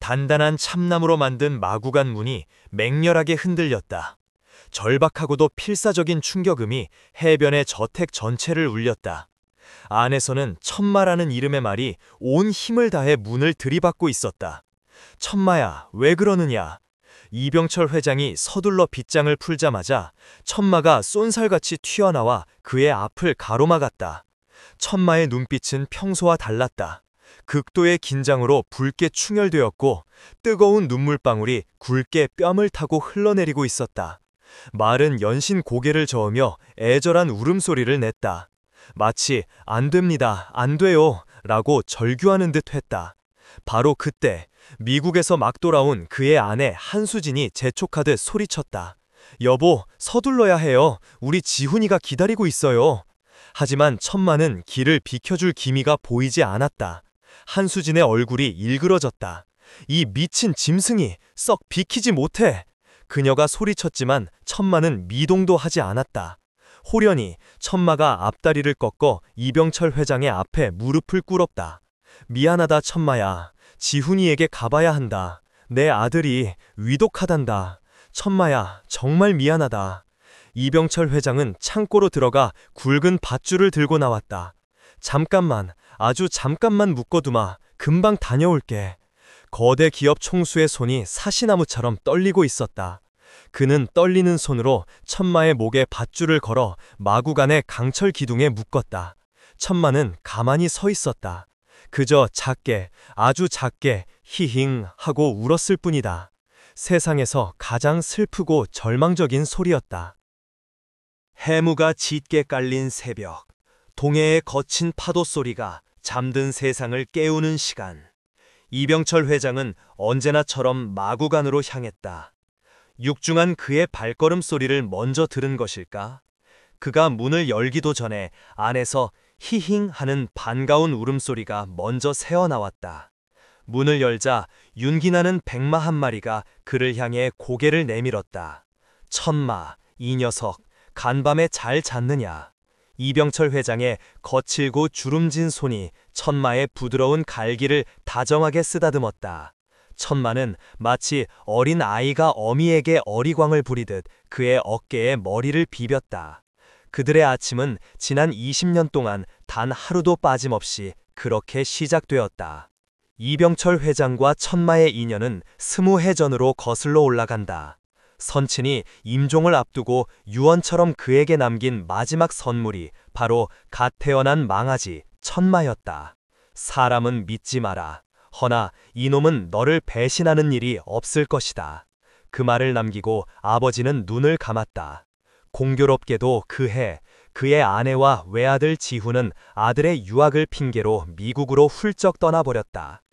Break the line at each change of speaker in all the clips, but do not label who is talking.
단단한 참나무로 만든 마구간 문이 맹렬하게 흔들렸다. 절박하고도 필사적인 충격음이 해변의 저택 전체를 울렸다. 안에서는 천마라는 이름의 말이 온 힘을 다해 문을 들이받고 있었다. 천마야, 왜 그러느냐? 이병철 회장이 서둘러 빗장을 풀자마자 천마가 쏜살같이 튀어나와 그의 앞을 가로막았다. 천마의 눈빛은 평소와 달랐다. 극도의 긴장으로 붉게 충혈되었고 뜨거운 눈물방울이 굵게 뺨을 타고 흘러내리고 있었다. 말은 연신 고개를 저으며 애절한 울음소리를 냈다. 마치 안 됩니다, 안 돼요 라고 절규하는 듯 했다. 바로 그때 미국에서 막 돌아온 그의 아내 한수진이 재촉하듯 소리쳤다. 여보, 서둘러야 해요. 우리 지훈이가 기다리고 있어요. 하지만 천마는 길을 비켜줄 기미가 보이지 않았다. 한수진의 얼굴이 일그러졌다. 이 미친 짐승이 썩 비키지 못해. 그녀가 소리쳤지만 천마는 미동도 하지 않았다. 호련히 천마가 앞다리를 꺾어 이병철 회장의 앞에 무릎을 꿇었다. 미안하다 천마야. 지훈이에게 가봐야 한다. 내 아들이 위독하단다. 천마야, 정말 미안하다. 이병철 회장은 창고로 들어가 굵은 밧줄을 들고 나왔다. 잠깐만, 아주 잠깐만 묶어두마. 금방 다녀올게. 거대 기업 총수의 손이 사시나무처럼 떨리고 있었다. 그는 떨리는 손으로 천마의 목에 밧줄을 걸어 마구간의 강철 기둥에 묶었다. 천마는 가만히 서 있었다. 그저 작게, 아주 작게 히힝 하고 울었을 뿐이다. 세상에서 가장 슬프고 절망적인 소리였다. 해무가 짙게 깔린 새벽, 동해의 거친 파도 소리가 잠든 세상을 깨우는 시간. 이병철 회장은 언제나처럼 마구간으로 향했다. 육중한 그의 발걸음 소리를 먼저 들은 것일까? 그가 문을 열기도 전에 안에서 히힝 하는 반가운 울음소리가 먼저 새어나왔다. 문을 열자 윤기나는 백마 한 마리가 그를 향해 고개를 내밀었다. 천마, 이 녀석, 간밤에 잘 잤느냐? 이병철 회장의 거칠고 주름진 손이 천마의 부드러운 갈기를 다정하게 쓰다듬었다. 천마는 마치 어린 아이가 어미에게 어리광을 부리듯 그의 어깨에 머리를 비볐다. 그들의 아침은 지난 20년 동안 단 하루도 빠짐없이 그렇게 시작되었다. 이병철 회장과 천마의 인연은 20해 전으로 거슬러 올라간다. 선친이 임종을 앞두고 유언처럼 그에게 남긴 마지막 선물이 바로 갓 태어난 망아지 천마였다. 사람은 믿지 마라. 허나 이놈은 너를 배신하는 일이 없을 것이다. 그 말을 남기고 아버지는 눈을 감았다. 공교롭게도 그해 그의 아내와 외아들 지훈은 아들의 유학을 핑계로 미국으로 훌쩍 떠나버렸다.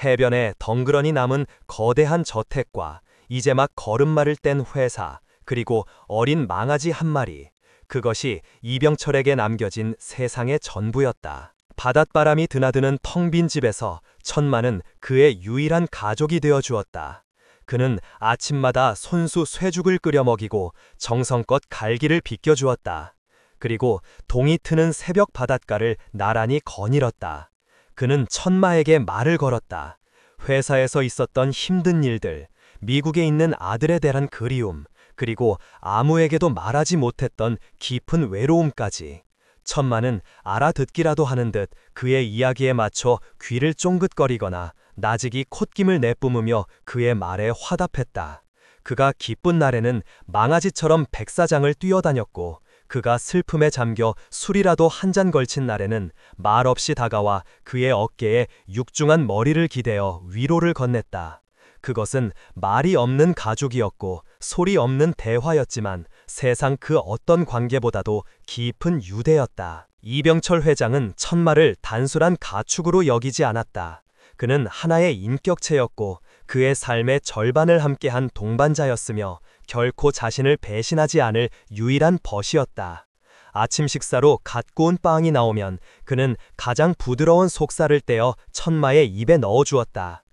해변에 덩그러니 남은 거대한 저택과 이제 막 걸음마를 뗀 회사, 그리고 어린 망아지 한 마리, 그것이 이병철에게 남겨진 세상의 전부였다. 바닷바람이 드나드는 텅 빈 집에서 천마는 그의 유일한 가족이 되어 주었다. 그는 아침마다 손수 쇠죽을 끓여 먹이고 정성껏 갈기를 빗겨주었다. 그리고 동이 트는 새벽 바닷가를 나란히 거닐었다. 그는 천마에게 말을 걸었다. 회사에서 있었던 힘든 일들, 미국에 있는 아들에 대한 그리움, 그리고 아무에게도 말하지 못했던 깊은 외로움까지. 천마는 알아듣기라도 하는 듯 그의 이야기에 맞춰 귀를 쫑긋거리거나 나직이 콧김을 내뿜으며 그의 말에 화답했다. 그가 기쁜 날에는 망아지처럼 백사장을 뛰어다녔고, 그가 슬픔에 잠겨 술이라도 한 잔 걸친 날에는 말없이 다가와 그의 어깨에 육중한 머리를 기대어 위로를 건넸다. 그것은 말이 없는 가족이었고 소리 없는 대화였지만 세상 그 어떤 관계보다도 깊은 유대였다. 이병철 회장은 천마를 단순한 가축으로 여기지 않았다. 그는 하나의 인격체였고 그의 삶의 절반을 함께한 동반자였으며 결코 자신을 배신하지 않을 유일한 벗이었다. 아침 식사로 갓 구운 빵이 나오면 그는 가장 부드러운 속살을 떼어 천마의 입에 넣어주었다.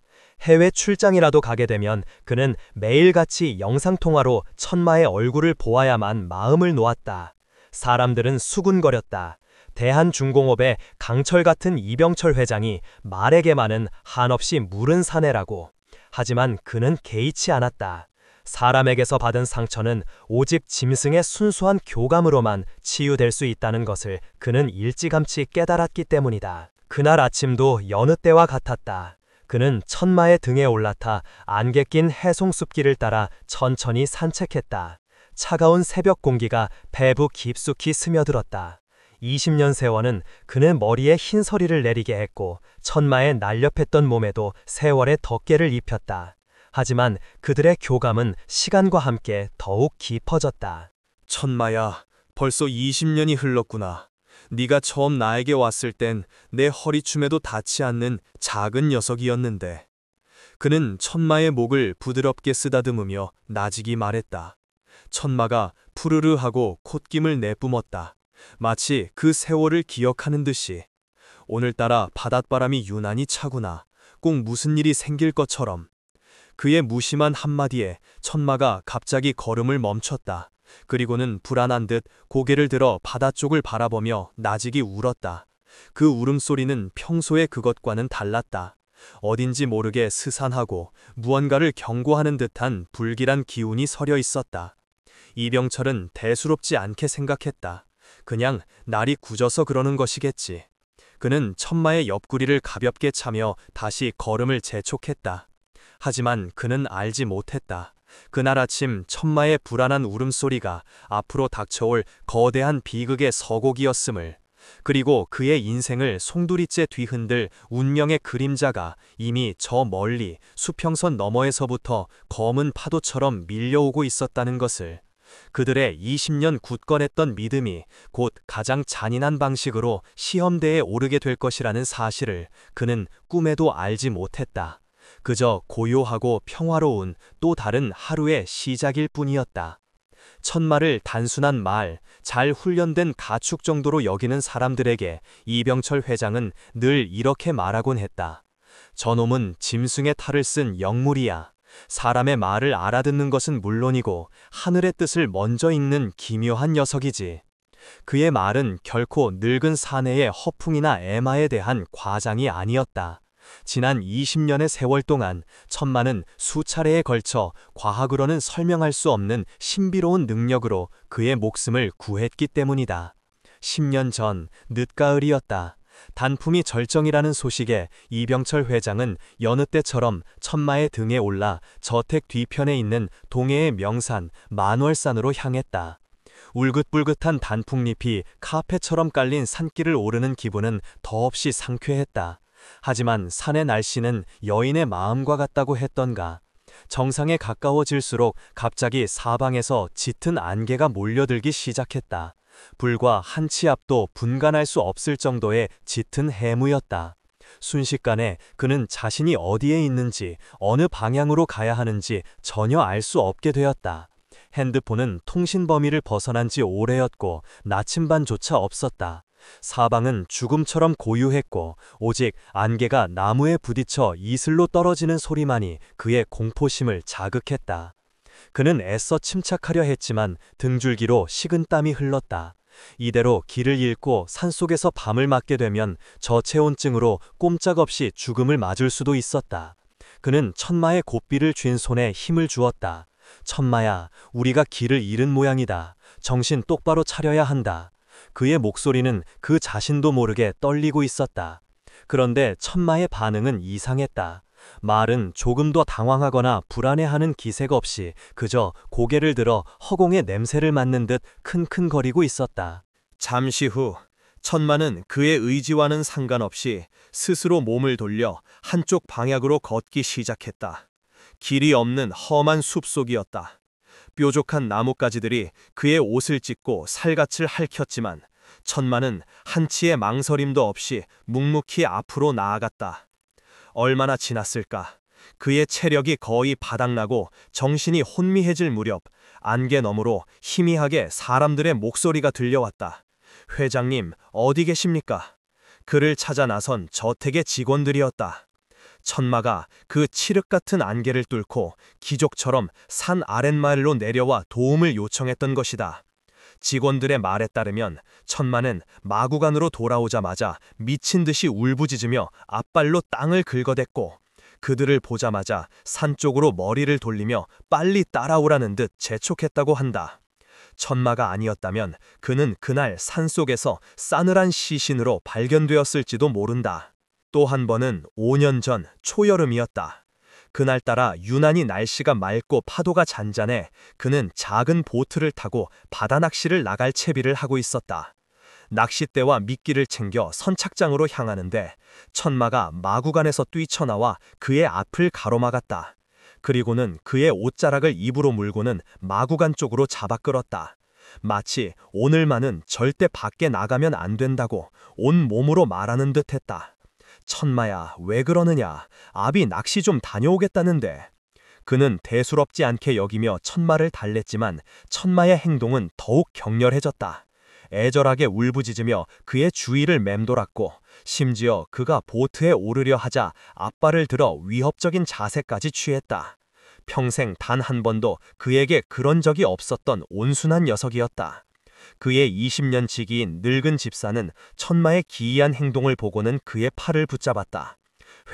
해외 출장이라도 가게 되면 그는 매일같이 영상통화로 천마의 얼굴을 보아야만 마음을 놓았다. 사람들은 수군거렸다. 대한중공업의 강철 같은 이병철 회장이 말에게만은 한없이 무른 사내라고.
하지만 그는 개의치 않았다. 사람에게서 받은 상처는 오직 짐승의 순수한 교감으로만 치유될 수 있다는 것을 그는 일찌감치 깨달았기 때문이다. 그날 아침도 여느 때와 같았다. 그는 천마의 등에 올라타 안개 낀 해송숲길을 따라 천천히 산책했다. 차가운 새벽 공기가 배부 깊숙이 스며들었다. 20년 세월은 그의 머리에 흰 서리를 내리게 했고 천마의 날렵했던 몸에도 세월의 덮개를 입혔다. 하지만 그들의 교감은 시간과 함께 더욱 깊어졌다.
천마야, 벌써 20년이 흘렀구나. 네가 처음 나에게 왔을 땐 내 허리춤에도 닿지 않는 작은 녀석이었는데. 그는 천마의 목을 부드럽게 쓰다듬으며 나직이 말했다. 천마가 푸르르 하고 콧김을 내뿜었다. 마치 그 세월을 기억하는 듯이. 오늘따라 바닷바람이 유난히 차구나. 꼭 무슨 일이 생길 것처럼. 그의 무심한 한마디에 천마가 갑자기 걸음을 멈췄다. 그리고는 불안한 듯 고개를 들어 바다 쪽을 바라보며 나직이 울었다. 그 울음소리는 평소의 그것과는 달랐다. 어딘지 모르게 스산하고 무언가를 경고하는 듯한 불길한 기운이 서려 있었다. 이병철은 대수롭지 않게 생각했다. 그냥 날이 굳어서 그러는 것이겠지. 그는 천마의 옆구리를 가볍게 차며 다시 걸음을 재촉했다. 하지만 그는 알지 못했다. 그날 아침 천마의 불안한 울음소리가 앞으로 닥쳐올 거대한 비극의 서곡이었음을, 그리고 그의 인생을 송두리째 뒤흔들 운명의 그림자가 이미 저 멀리 수평선 너머에서부터 검은 파도처럼 밀려오고 있었다는 것을. 그들의 20년 굳건했던 믿음이 곧 가장 잔인한 방식으로 시험대에 오르게 될 것이라는 사실을 그는 꿈에도 알지 못했다. 그저 고요하고 평화로운 또 다른 하루의 시작일 뿐이었다. 천마를 단순한 말, 잘 훈련된 가축 정도로 여기는 사람들에게 이병철 회장은 늘 이렇게 말하곤 했다. 저놈은 짐승의 탈을 쓴 영물이야. 사람의 말을 알아듣는 것은 물론이고 하늘의 뜻을 먼저 읽는 기묘한 녀석이지. 그의 말은 결코 늙은 사내의 허풍이나 애마에 대한 과장이 아니었다. 지난 20년의 세월 동안 천마는 수차례에 걸쳐 과학으로는 설명할 수 없는 신비로운 능력으로 그의 목숨을 구했기 때문이다. 10년 전 늦가을이었다. 단풍이 절정이라는 소식에 이병철 회장은 여느 때처럼 천마의 등에 올라 저택 뒤편에 있는 동해의 명산 만월산으로 향했다. 울긋불긋한 단풍잎이 카페처럼 깔린 산길을 오르는 기분은 더없이 상쾌했다. 하지만 산의 날씨는 여인의 마음과 같다고 했던가. 정상에 가까워질수록 갑자기 사방에서 짙은 안개가 몰려들기 시작했다. 불과 한 치 앞도 분간할 수 없을 정도의 짙은 해무였다. 순식간에 그는 자신이 어디에 있는지, 어느 방향으로 가야 하는지 전혀 알 수 없게 되었다. 핸드폰은 통신 범위를 벗어난 지 오래였고 나침반조차 없었다. 사방은 죽음처럼 고요했고 오직 안개가 나무에 부딪혀 이슬로 떨어지는 소리만이 그의 공포심을 자극했다. 그는 애써 침착하려 했지만 등줄기로 식은땀이 흘렀다. 이대로 길을 잃고 산속에서 밤을 맞게 되면 저체온증으로 꼼짝없이 죽음을 맞을 수도 있었다. 그는 천마의 고삐를 쥔 손에 힘을 주었다. 천마야, 우리가 길을 잃은 모양이다. 정신 똑바로 차려야 한다. 그의 목소리는 그 자신도 모르게 떨리고 있었다. 그런데 천마의 반응은 이상했다. 말은 조금 더 당황하거나 불안해하는 기색 없이 그저 고개를 들어 허공의 냄새를 맡는 듯 킁킁거리고 있었다. 잠시 후 천마는 그의 의지와는 상관없이 스스로 몸을 돌려 한쪽 방향으로 걷기 시작했다. 길이 없는 험한 숲속이었다. 뾰족한 나뭇가지들이 그의 옷을 찢고 살갗을 핥혔지만 천마는 한치의 망설임도 없이 묵묵히 앞으로 나아갔다. 얼마나 지났을까? 그의 체력이 거의 바닥나고 정신이 혼미해질 무렵 안개 너머로 희미하게 사람들의 목소리가 들려왔다. 회장님, 어디 계십니까? 그를 찾아 나선 저택의 직원들이었다. 천마가 그 칠흑 같은 안개를 뚫고 기적처럼 산 아랫마을로 내려와 도움을 요청했던 것이다. 직원들의 말에 따르면 천마는 마구간으로 돌아오자마자 미친 듯이 울부짖으며 앞발로 땅을 긁어댔고
그들을 보자마자 산 쪽으로 머리를 돌리며 빨리 따라오라는 듯 재촉했다고 한다. 천마가 아니었다면 그는 그날 산속에서 싸늘한 시신으로 발견되었을지도 모른다. 또 한 번은 5년 전 초여름이었다. 그날따라 유난히 날씨가 맑고 파도가 잔잔해 그는 작은 보트를 타고 바다 낚시를 나갈 채비를 하고 있었다. 낚싯대와 미끼를 챙겨 선착장으로 향하는데 천마가 마구간에서 뛰쳐나와 그의 앞을 가로막았다. 그리고는 그의 옷자락을 입으로 물고는 마구간 쪽으로 잡아 끌었다. 마치 오늘만은 절대 밖에 나가면 안 된다고 온 몸으로 말하는 듯 했다. 천마야, 왜 그러느냐? 아비 낚시 좀 다녀오겠다는데. 그는 대수롭지 않게 여기며 천마를 달랬지만 천마의 행동은 더욱 격렬해졌다. 애절하게 울부짖으며 그의 주위를 맴돌았고 심지어 그가 보트에 오르려 하자 앞발을 들어 위협적인 자세까지 취했다. 평생 단 한 번도 그에게 그런 적이 없었던 온순한 녀석이었다. 그의 20년 지기인 늙은 집사는 천마의 기이한 행동을 보고는 그의 팔을 붙잡았다.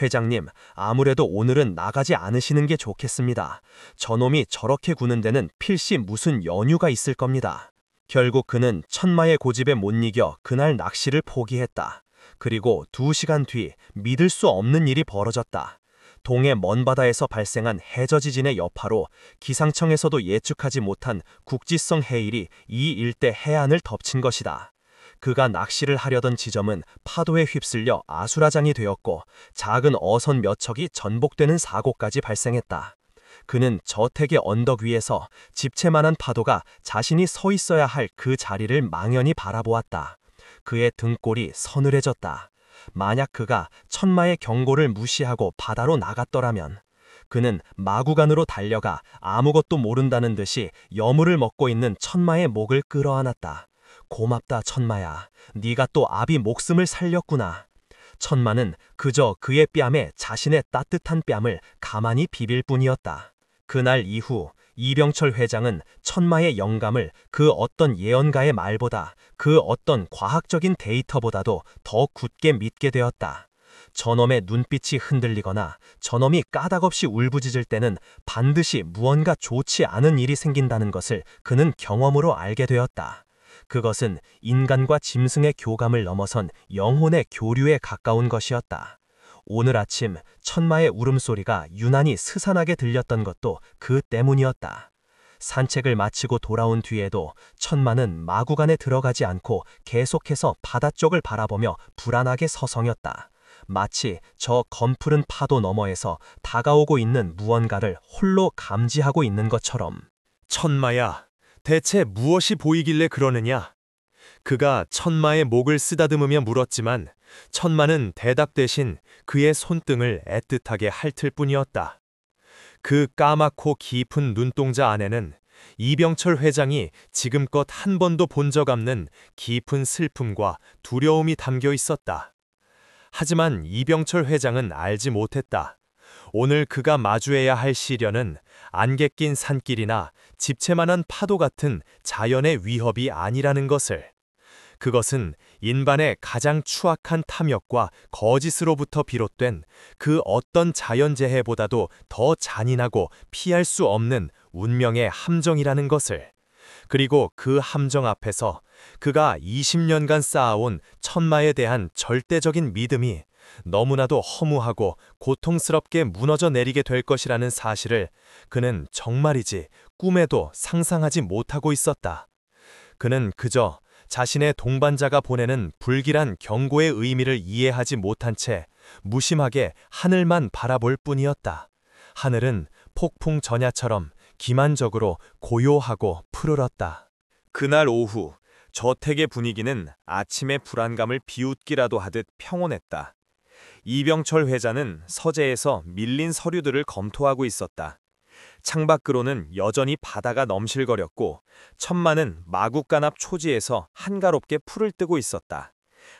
회장님, 아무래도 오늘은 나가지 않으시는 게 좋겠습니다. 저놈이 저렇게 구는 데는 필시 무슨 연유가 있을 겁니다. 결국 그는 천마의 고집에 못 이겨 그날 낚시를 포기했다. 그리고 2시간 뒤 믿을 수 없는 일이 벌어졌다. 동해 먼바다에서 발생한 해저지진의 여파로 기상청에서도 예측하지 못한 국지성 해일이 이 일대 해안을 덮친 것이다. 그가 낚시를 하려던 지점은 파도에 휩쓸려 아수라장이 되었고 작은 어선 몇 척이 전복되는 사고까지 발생했다. 그는 저택의 언덕 위에서 집채만한 파도가 자신이 서 있어야 할 그 자리를 망연히 바라보았다. 그의 등골이 서늘해졌다. 만약 그가 천마의 경고를 무시하고 바다로 나갔더라면 그는 마구간으로 달려가 아무것도 모른다는 듯이 여물을 먹고 있는 천마의 목을 끌어안았다. 고맙다 천마야. 네가 또 아비 목숨을 살렸구나. 천마는 그저 그의 뺨에 자신의 따뜻한 뺨을 가만히 비빌 뿐이었다. 그날 이후 이병철 회장은 천마의 영감을 그 어떤 예언가의 말보다 그 어떤 과학적인 데이터보다도 더 굳게 믿게 되었다. 저놈의 눈빛이 흔들리거나 저놈이 까닭없이 울부짖을 때는 반드시 무언가 좋지 않은 일이 생긴다는 것을 그는 경험으로 알게 되었다. 그것은 인간과 짐승의 교감을 넘어선 영혼의 교류에 가까운 것이었다. 오늘 아침 천마의 울음소리가 유난히 스산하게 들렸던 것도 그 때문이었다. 산책을 마치고 돌아온 뒤에도 천마는 마구간에 들어가지 않고 계속해서 바다 쪽을 바라보며 불안하게 서성였다. 마치 저 검푸른 파도 너머에서 다가오고 있는 무언가를 홀로 감지하고 있는 것처럼.
천마야, 대체 무엇이 보이길래 그러느냐? 그가 천마의 목을 쓰다듬으며 물었지만 천마는 대답 대신 그의 손등을 애틋하게 핥을 뿐이었다. 그 까맣고 깊은 눈동자 안에는 이병철 회장이 지금껏 한 번도 본 적 없는 깊은 슬픔과 두려움이 담겨 있었다. 하지만 이병철 회장은 알지 못했다. 오늘 그가 마주해야 할 시련은 안개 낀 산길이나 집채만한 파도 같은 자연의 위협이 아니라는 것을. 그것은 인간의 가장 추악한 탐욕과 거짓으로부터 비롯된 그 어떤 자연재해보다도 더 잔인하고 피할 수 없는 운명의 함정이라는 것을. 그리고 그 함정 앞에서 그가 20년간 쌓아온 천마에 대한 절대적인 믿음이 너무나도 허무하고 고통스럽게 무너져 내리게 될 것이라는 사실을 그는 정말이지 꿈에도 상상하지 못하고 있었다. 그는 그저 자신의 동반자가 보내는 불길한 경고의 의미를 이해하지 못한 채 무심하게 하늘만 바라볼 뿐이었다. 하늘은 폭풍 전야처럼 기만적으로 고요하고 푸르렀다. 그날 오후 저택의 분위기는 아침의 불안감을 비웃기라도 하듯 평온했다. 이병철 회장은 서재에서 밀린 서류들을 검토하고 있었다. 창밖으로는 여전히 바다가 넘실거렸고 천마는 마구간 앞 초지에서 한가롭게 풀을 뜨고 있었다.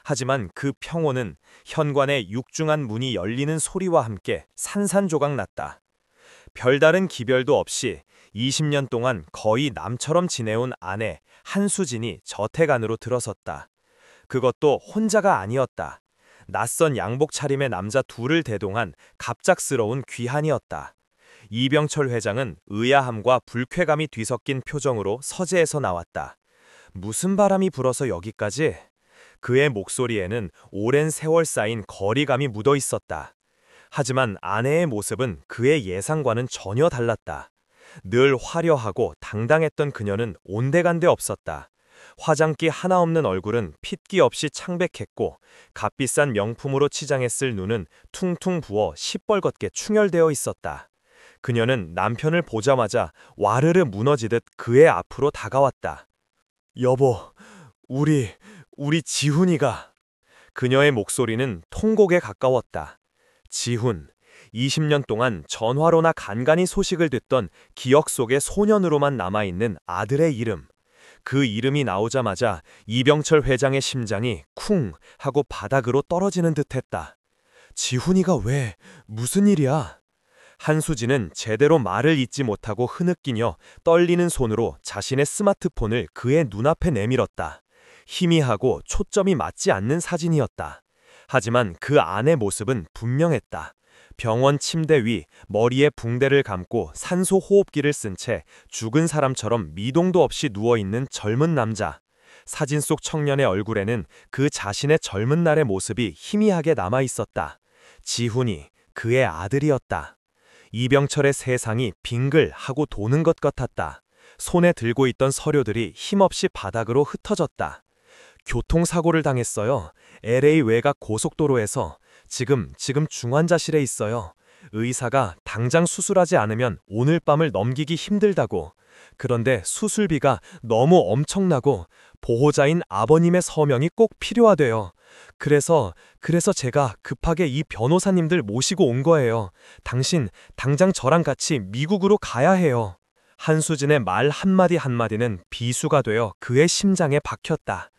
하지만 그 평온은 현관의 육중한 문이 열리는 소리와 함께 산산조각 났다. 별다른 기별도 없이 20년 동안 거의 남처럼 지내온 아내 한수진이 저택 안으로 들어섰다. 그것도 혼자가 아니었다. 낯선 양복 차림의 남자 둘을 대동한 갑작스러운 귀한이었다. 이병철 회장은 의아함과 불쾌감이 뒤섞인 표정으로 서재에서 나왔다. 무슨 바람이 불어서 여기까지? 그의 목소리에는 오랜 세월 쌓인 거리감이 묻어 있었다. 하지만 아내의 모습은 그의 예상과는 전혀 달랐다. 늘 화려하고 당당했던 그녀는 온데간데 없었다. 화장기 하나 없는 얼굴은 핏기 없이 창백했고 값비싼 명품으로 치장했을 눈은 퉁퉁 부어 시뻘겋게 충혈되어 있었다. 그녀는 남편을 보자마자 와르르 무너지듯 그의 앞으로 다가왔다. 여보, 우리 지훈이가. 그녀의 목소리는 통곡에 가까웠다. 지훈, 20년 동안 전화로나 간간히 소식을 듣던 기억 속의 소년으로만 남아있는 아들의 이름. 그 이름이 나오자마자 이병철 회장의 심장이 쿵 하고 바닥으로 떨어지는 듯했다. 지훈이가 왜? 무슨 일이야? 한수진은 제대로 말을 잇지 못하고 흐느끼며 떨리는 손으로 자신의 스마트폰을 그의 눈앞에 내밀었다. 희미하고 초점이 맞지 않는 사진이었다. 하지만 그 안의 모습은 분명했다. 병원 침대 위 머리에 붕대를 감고 산소 호흡기를 쓴 채 죽은 사람처럼 미동도 없이 누워있는 젊은 남자. 사진 속 청년의 얼굴에는 그 자신의 젊은 날의 모습이 희미하게 남아있었다. 지훈이 그의 아들이었다. 이병철의 세상이 빙글하고 도는 것 같았다. 손에 들고 있던 서류들이 힘없이 바닥으로 흩어졌다. 교통사고를 당했어요. LA 외곽 고속도로에서. 지금 중환자실에 있어요. 의사가 당장 수술하지 않으면 오늘 밤을 넘기기 힘들다고. 그런데 수술비가 너무 엄청나고 보호자인 아버님의 서명이 꼭 필요하대요. 그래서 제가 급하게 이 변호사님들 모시고 온 거예요. 당장 저랑 같이 미국으로 가야 해요. 한수진의 말 한마디 한마디는 비수가 되어 그의 심장에 박혔다.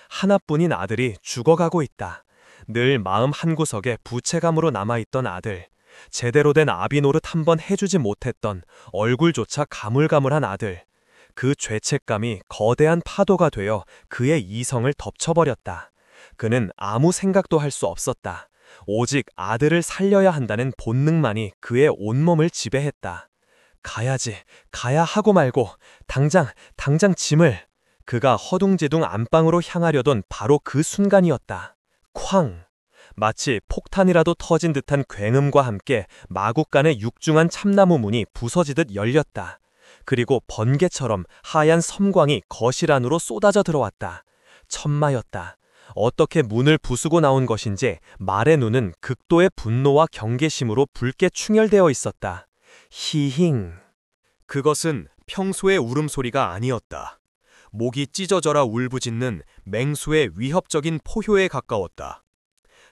하나뿐인 아들이 죽어가고 있다. 늘 마음 한구석에 부채감으로 남아있던 아들. 제대로 된 아비 노릇 한번 해주지 못했던 얼굴조차 가물가물한 아들. 그 죄책감이 거대한 파도가 되어 그의 이성을 덮쳐버렸다. 그는 아무 생각도 할 수 없었다. 오직 아들을 살려야 한다는 본능만이 그의 온몸을 지배했다. 가야 하고 말고 당장 짐을. 그가 허둥지둥 안방으로 향하려던 바로 그 순간이었다. 쾅! 마치 폭탄이라도 터진 듯한 굉음과 함께 마구간의 육중한 참나무 문이 부서지듯 열렸다. 그리고 번개처럼 하얀 섬광이 거실 안으로 쏟아져 들어왔다. 천마였다. 어떻게 문을 부수고 나온 것인지 말의 눈은 극도의 분노와 경계심으로 붉게 충혈되어 있었다. 히힝. 그것은 평소의 울음소리가 아니었다. 목이 찢어져라 울부짖는 맹수의 위협적인 포효에 가까웠다.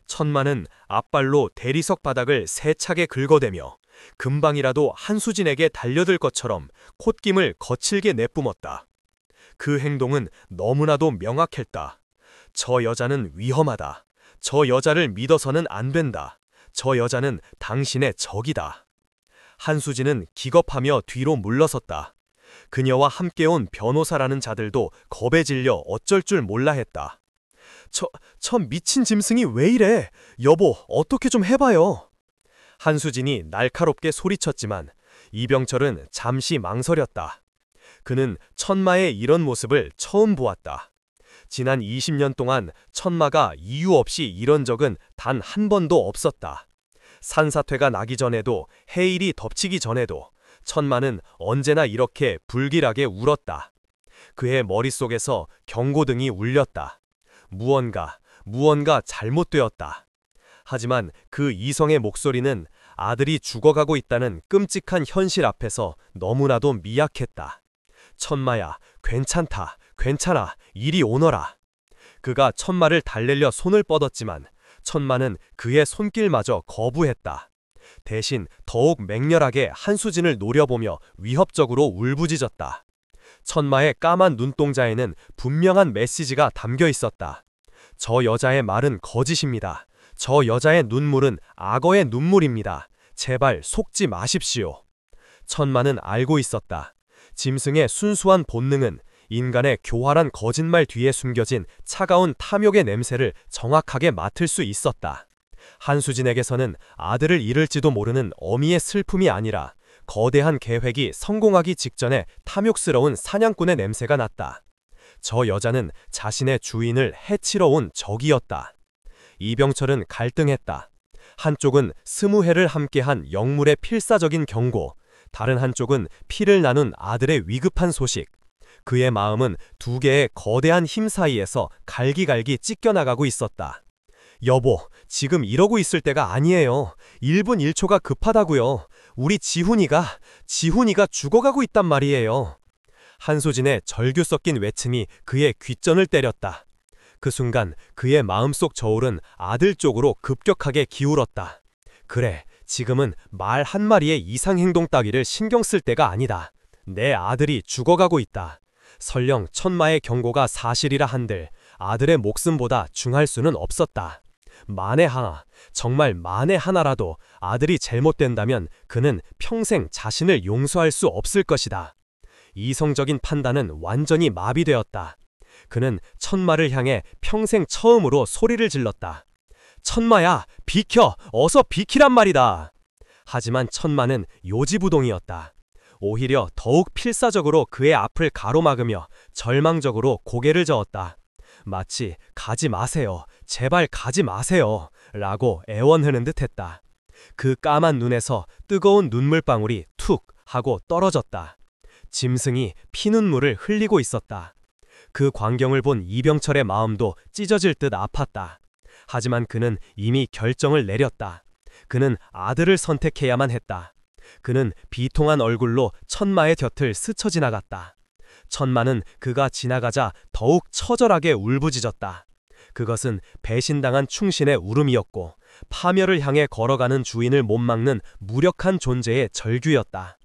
천마는 앞발로 대리석 바닥을 세차게 긁어대며 금방이라도 한수진에게 달려들 것처럼 콧김을 거칠게 내뿜었다. 그 행동은 너무나도 명확했다. 저 여자는 위험하다. 저 여자를 믿어서는 안 된다. 저 여자는 당신의 적이다. 한수진은 기겁하며 뒤로 물러섰다. 그녀와 함께 온 변호사라는 자들도 겁에 질려 어쩔 줄 몰라 했다. 저 미친 짐승이 왜 이래? 여보, 어떻게 좀 해봐요. 한수진이 날카롭게 소리쳤지만 이병철은 잠시 망설였다. 그는 천마의 이런 모습을 처음 보았다. 지난 20년 동안 천마가 이유 없이 이런 적은 단 한 번도 없었다. 산사태가 나기 전에도 해일이 덮치기 전에도 천마는 언제나 이렇게 불길하게 울었다. 그의 머릿속에서 경고등이 울렸다. 무언가 잘못되었다. 하지만 그 이성의 목소리는 아들이 죽어가고 있다는 끔찍한 현실 앞에서 너무나도 미약했다. 천마야, 괜찮아, 이리 오너라. 그가 천마를 달래려 손을 뻗었지만 천마는 그의 손길마저 거부했다. 대신 더욱 맹렬하게 한수진을 노려보며 위협적으로 울부짖었다. 천마의 까만 눈동자에는 분명한 메시지가 담겨 있었다. 저 여자의 말은 거짓입니다. 저 여자의 눈물은 악어의 눈물입니다. 제발 속지 마십시오. 천마는 알고 있었다. 짐승의 순수한 본능은
인간의 교활한 거짓말 뒤에 숨겨진 차가운 탐욕의 냄새를 정확하게 맡을 수 있었다. 한수진에게서는 아들을 잃을지도 모르는 어미의 슬픔이 아니라 거대한 계획이 성공하기 직전에 탐욕스러운 사냥꾼의 냄새가 났다. 저 여자는 자신의 주인을 해치러 온 적이었다. 이병철은 갈등했다. 한쪽은 20해를 함께한 영물의 필사적인 경고, 다른 한쪽은 피를 나눈 아들의 위급한 소식. 그의 마음은 두 개의 거대한 힘 사이에서 갈기갈기 찢겨나가고 있었다. 여보, 지금 이러고 있을 때가 아니에요. 1분 1초가 급하다고요. 우리 지훈이가 죽어가고 있단 말이에요. 한소진의 절규 섞인 외침이 그의 귓전을 때렸다. 그 순간 그의 마음속 저울은 아들 쪽으로 급격하게 기울었다. 그래, 지금은 말 한마리의 이상행동 따위를 신경 쓸 때가 아니다. 내 아들이 죽어가고 있다. 설령 천마의 경고가 사실이라 한들 아들의 목숨보다 중할 수는 없었다. 만에 하나, 정말 만에 하나라도 아들이 잘못된다면 그는 평생 자신을 용서할 수 없을 것이다. 이성적인 판단은 완전히 마비되었다. 그는 천마를 향해 평생 처음으로 소리를 질렀다. 천마야, 비켜! 어서 비키란 말이다! 하지만 천마는 요지부동이었다. 오히려 더욱 필사적으로 그의 앞을 가로막으며 절망적으로 고개를 저었다. 마치 가지 마세요. 제발 가지 마세요. 라고 애원하는 듯 했다. 그 까만 눈에서 뜨거운 눈물방울이 툭 하고 떨어졌다. 짐승이 피눈물을 흘리고 있었다. 그 광경을 본 이병철의 마음도 찢어질 듯 아팠다. 하지만 그는 이미 결정을 내렸다. 그는 아들을 선택해야만 했다. 그는 비통한 얼굴로 천마의 곁을 스쳐 지나갔다. 천마는 그가 지나가자 더욱 처절하게 울부짖었다. 그것은 배신당한 충신의 울음이었고 파멸을 향해 걸어가는 주인을 못 막는 무력한 존재의 절규였다.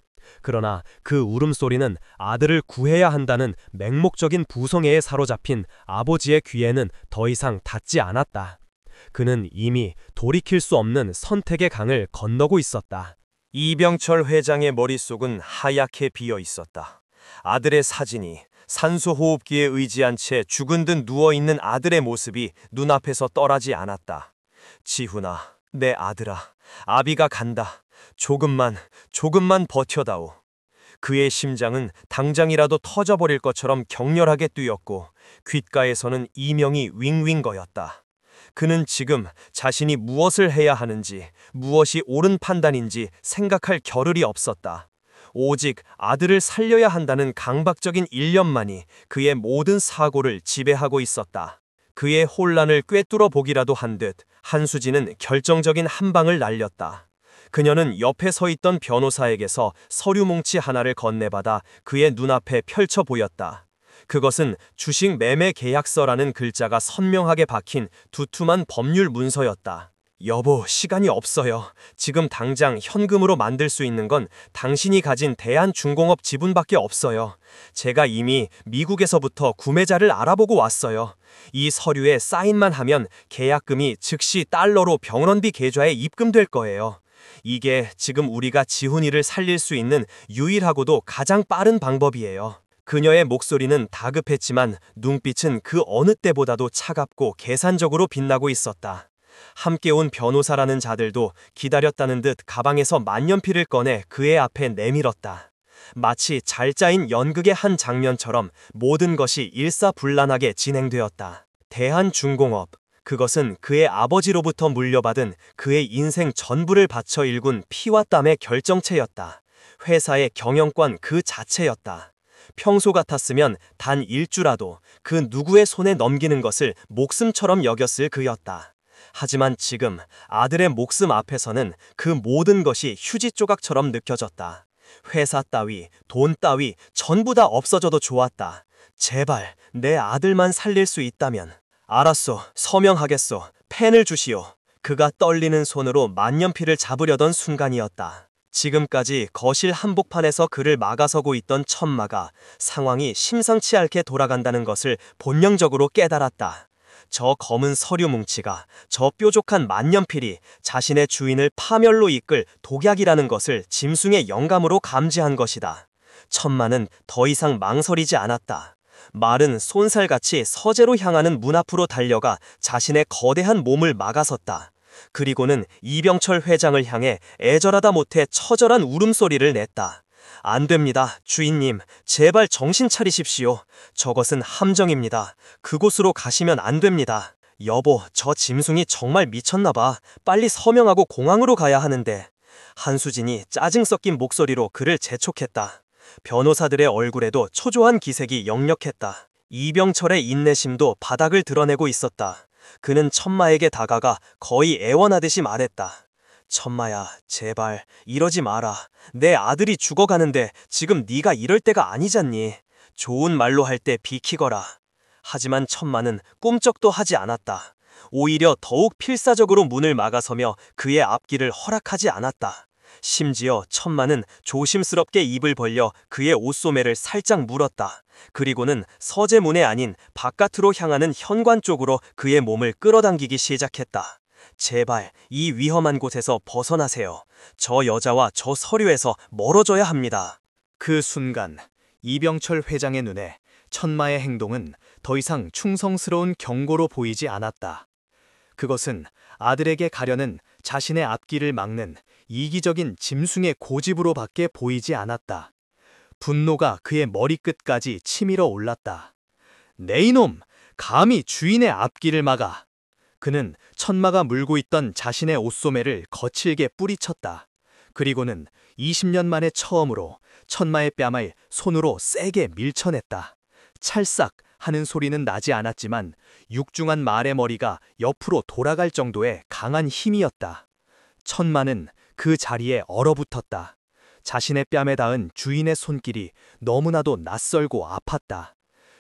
그러나 그 울음소리는 아들을 구해야 한다는 맹목적인 부성애에 사로잡힌 아버지의 귀에는 더 이상 닿지 않았다. 그는 이미 돌이킬 수 없는 선택의 강을 건너고 있었다.
이병철 회장의 머릿속은 하얗게 비어 있었다. 아들의 사진이, 산소호흡기에 의지한 채 죽은 듯 누워있는 아들의 모습이 눈앞에서 떠나지 않았다. 지훈아, 내 아들아, 아비가 간다. 조금만 버텨다오. 그의 심장은 당장이라도 터져버릴 것처럼 격렬하게 뛰었고 귓가에서는 이명이 윙윙거렸다. 그는 지금 자신이 무엇을 해야 하는지, 무엇이 옳은 판단인지 생각할 겨를이 없었다. 오직 아들을 살려야 한다는 강박적인 일념만이 그의 모든 사고를 지배하고 있었다. 그의 혼란을 꿰뚫어 보기라도 한 듯 한수진은 결정적인 한 방을 날렸다. 그녀는 옆에 서 있던 변호사에게서 서류 뭉치 하나를 건네받아 그의 눈앞에 펼쳐 보였다. 그것은 주식 매매 계약서라는 글자가 선명하게 박힌 두툼한 법률 문서였다. 여보, 시간이 없어요. 지금 당장 현금으로 만들 수 있는 건 당신이 가진 대한중공업 지분밖에 없어요. 제가 이미 미국에서부터 구매자를 알아보고 왔어요. 이 서류에 사인만 하면 계약금이 즉시 달러로 병원비 계좌에 입금될 거예요. 이게 지금 우리가 지훈이를 살릴 수 있는 유일하고도 가장 빠른 방법이에요. 그녀의 목소리는 다급했지만 눈빛은 그 어느 때보다도 차갑고 계산적으로 빛나고 있었다. 함께 온 변호사라는 자들도 기다렸다는 듯 가방에서 만년필을 꺼내 그의 앞에 내밀었다. 마치 잘 짜인 연극의 한 장면처럼 모든 것이 일사불란하게 진행되었다. 대한중공업, 그것은 그의 아버지로부터 물려받은 그의 인생 전부를 바쳐 일군 피와 땀의 결정체였다. 회사의 경영권 그 자체였다. 평소 같았으면 단 일주라도 그 누구의 손에 넘기는 것을 목숨처럼 여겼을 그였다. 하지만 지금 아들의 목숨 앞에서는 그 모든 것이 휴지 조각처럼 느껴졌다. 회사 따위, 돈 따위 전부 다 없어져도 좋았다. 제발 내 아들만 살릴 수 있다면. 알았소, 서명하겠소. 펜을 주시오. 그가 떨리는 손으로 만년필을 잡으려던 순간이었다. 지금까지 거실 한복판에서 그를 막아서고 있던 천마가 상황이 심상치 않게 돌아간다는 것을 본능적으로 깨달았다. 저 검은 서류 뭉치가, 저 뾰족한 만년필이 자신의 주인을 파멸로 이끌 독약이라는 것을 짐승의 영감으로 감지한 것이다. 천마는 더 이상 망설이지 않았다.
말은 쏜살같이 서재로 향하는 문 앞으로 달려가 자신의 거대한 몸을 막아섰다. 그리고는 이병철 회장을 향해 애절하다 못해 처절한 울음소리를 냈다. 안 됩니다, 주인님. 제발 정신 차리십시오. 저것은 함정입니다. 그곳으로 가시면 안 됩니다. 여보, 저 짐승이 정말 미쳤나봐. 빨리 서명하고 공항으로 가야 하는데. 한수진이 짜증 섞인 목소리로 그를 재촉했다. 변호사들의 얼굴에도 초조한 기색이 역력했다. 이병철의 인내심도 바닥을 드러내고 있었다. 그는 천마에게 다가가 거의 애원하듯이 말했다. 천마야, 제발 이러지 마라. 내 아들이 죽어가는데 지금 네가 이럴 때가 아니잖니. 좋은 말로 할 때 비키거라. 하지만 천마는 꿈쩍도 하지 않았다. 오히려 더욱 필사적으로 문을 막아서며 그의 앞길을 허락하지 않았다. 심지어 천마는 조심스럽게 입을 벌려 그의 옷소매를 살짝 물었다. 그리고는 서재문에 아닌 바깥으로 향하는 현관 쪽으로 그의 몸을 끌어당기기 시작했다. 제발 이 위험한 곳에서 벗어나세요. 저 여자와 저 서류에서 멀어져야 합니다.
그 순간 이병철 회장의 눈에 천마의 행동은 더 이상 충성스러운 경고로 보이지 않았다. 그것은 아들에게 가려는 자신의 앞길을 막는 이기적인 짐승의 고집으로밖에 보이지 않았다. 분노가 그의 머리끝까지 치밀어 올랐다. 내 이놈! 감히 주인의 앞길을 막아! 그는 천마가 물고 있던 자신의 옷소매를 거칠게 뿌리쳤다. 그리고는 20년 만에 처음으로 천마의 뺨을 손으로 세게 밀쳐냈다. 찰싹 하는 소리는 나지 않았지만 육중한 말의 머리가 옆으로 돌아갈 정도의 강한 힘이었다. 천마는 그 자리에 얼어붙었다. 자신의 뺨에 닿은 주인의 손길이 너무나도 낯설고 아팠다.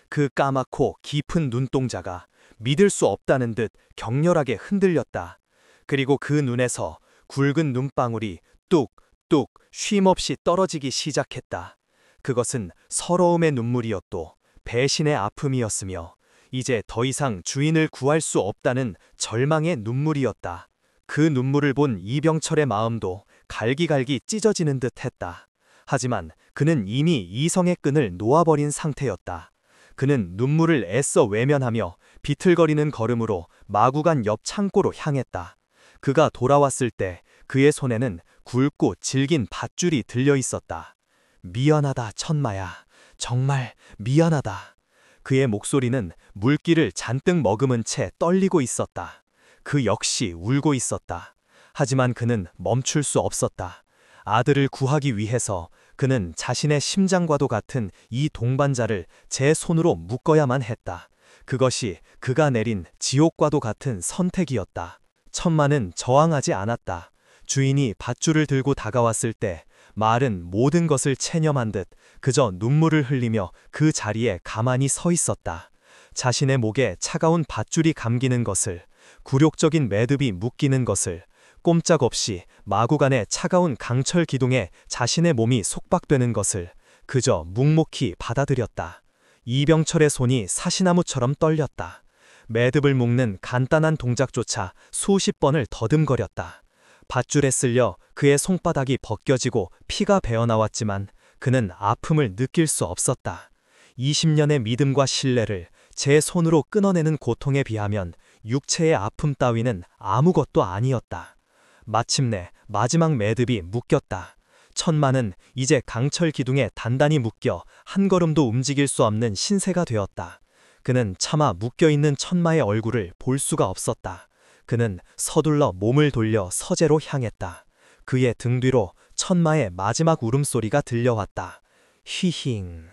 그 까맣고 깊은 눈동자가 믿을 수 없다는 듯 격렬하게 흔들렸다. 그리고 그 눈에서 굵은 눈방울이 뚝뚝 쉼없이 떨어지기 시작했다. 그것은 서러움의 눈물이었고 배신의 아픔이었으며 이제 더 이상 주인을 구할 수 없다는 절망의 눈물이었다. 그 눈물을 본 이병철의 마음도 갈기갈기 찢어지는 듯 했다. 하지만 그는 이미 이성의 끈을 놓아버린 상태였다. 그는 눈물을 애써 외면하며 비틀거리는 걸음으로 마구간 옆 창고로 향했다. 그가 돌아왔을 때 그의 손에는 굵고 질긴 밧줄이 들려 있었다. 미안하다, 천마야. 정말 미안하다. 그의 목소리는 물기를 잔뜩 머금은 채 떨리고 있었다. 그 역시 울고 있었다. 하지만 그는 멈출 수 없었다. 아들을 구하기 위해서 그는 자신의 심장과도 같은 이 동반자를 제 손으로 묶어야만 했다. 그것이 그가 내린 지옥과도 같은 선택이었다. 천마는 저항하지 않았다. 주인이 밧줄을 들고 다가왔을 때 말은 모든 것을 체념한 듯 그저 눈물을 흘리며 그 자리에 가만히 서 있었다. 자신의 목에 차가운 밧줄이 감기는 것을, 굴욕적인 매듭이 묶이는 것을, 꼼짝없이 마구간의 차가운 강철 기둥에 자신의 몸이 속박되는 것을 그저 묵묵히 받아들였다. 이병철의 손이 사시나무처럼 떨렸다. 매듭을 묶는 간단한 동작조차 수십 번을 더듬거렸다. 밧줄에 쓸려 그의 손바닥이 벗겨지고 피가 배어나왔지만 그는 아픔을 느낄 수 없었다. 20년의 믿음과 신뢰를 제 손으로 끊어내는 고통에 비하면 육체의 아픔 따위는 아무것도 아니었다. 마침내 마지막 매듭이 묶였다. 천마는 이제 강철 기둥에 단단히 묶여 한 걸음도 움직일 수 없는 신세가 되었다. 그는 차마 묶여있는 천마의 얼굴을 볼 수가 없었다. 그는 서둘러 몸을 돌려 서재로 향했다. 그의 등 뒤로 천마의 마지막 울음소리가 들려왔다. 휘힝.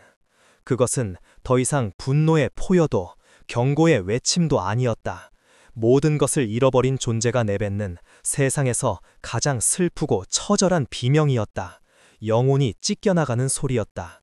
그것은 더 이상 분노의 포효도 경고의 외침도 아니었다. 모든 것을 잃어버린 존재가 내뱉는 세상에서 가장 슬프고 처절한 비명이었다. 영혼이 찢겨나가는 소리였다.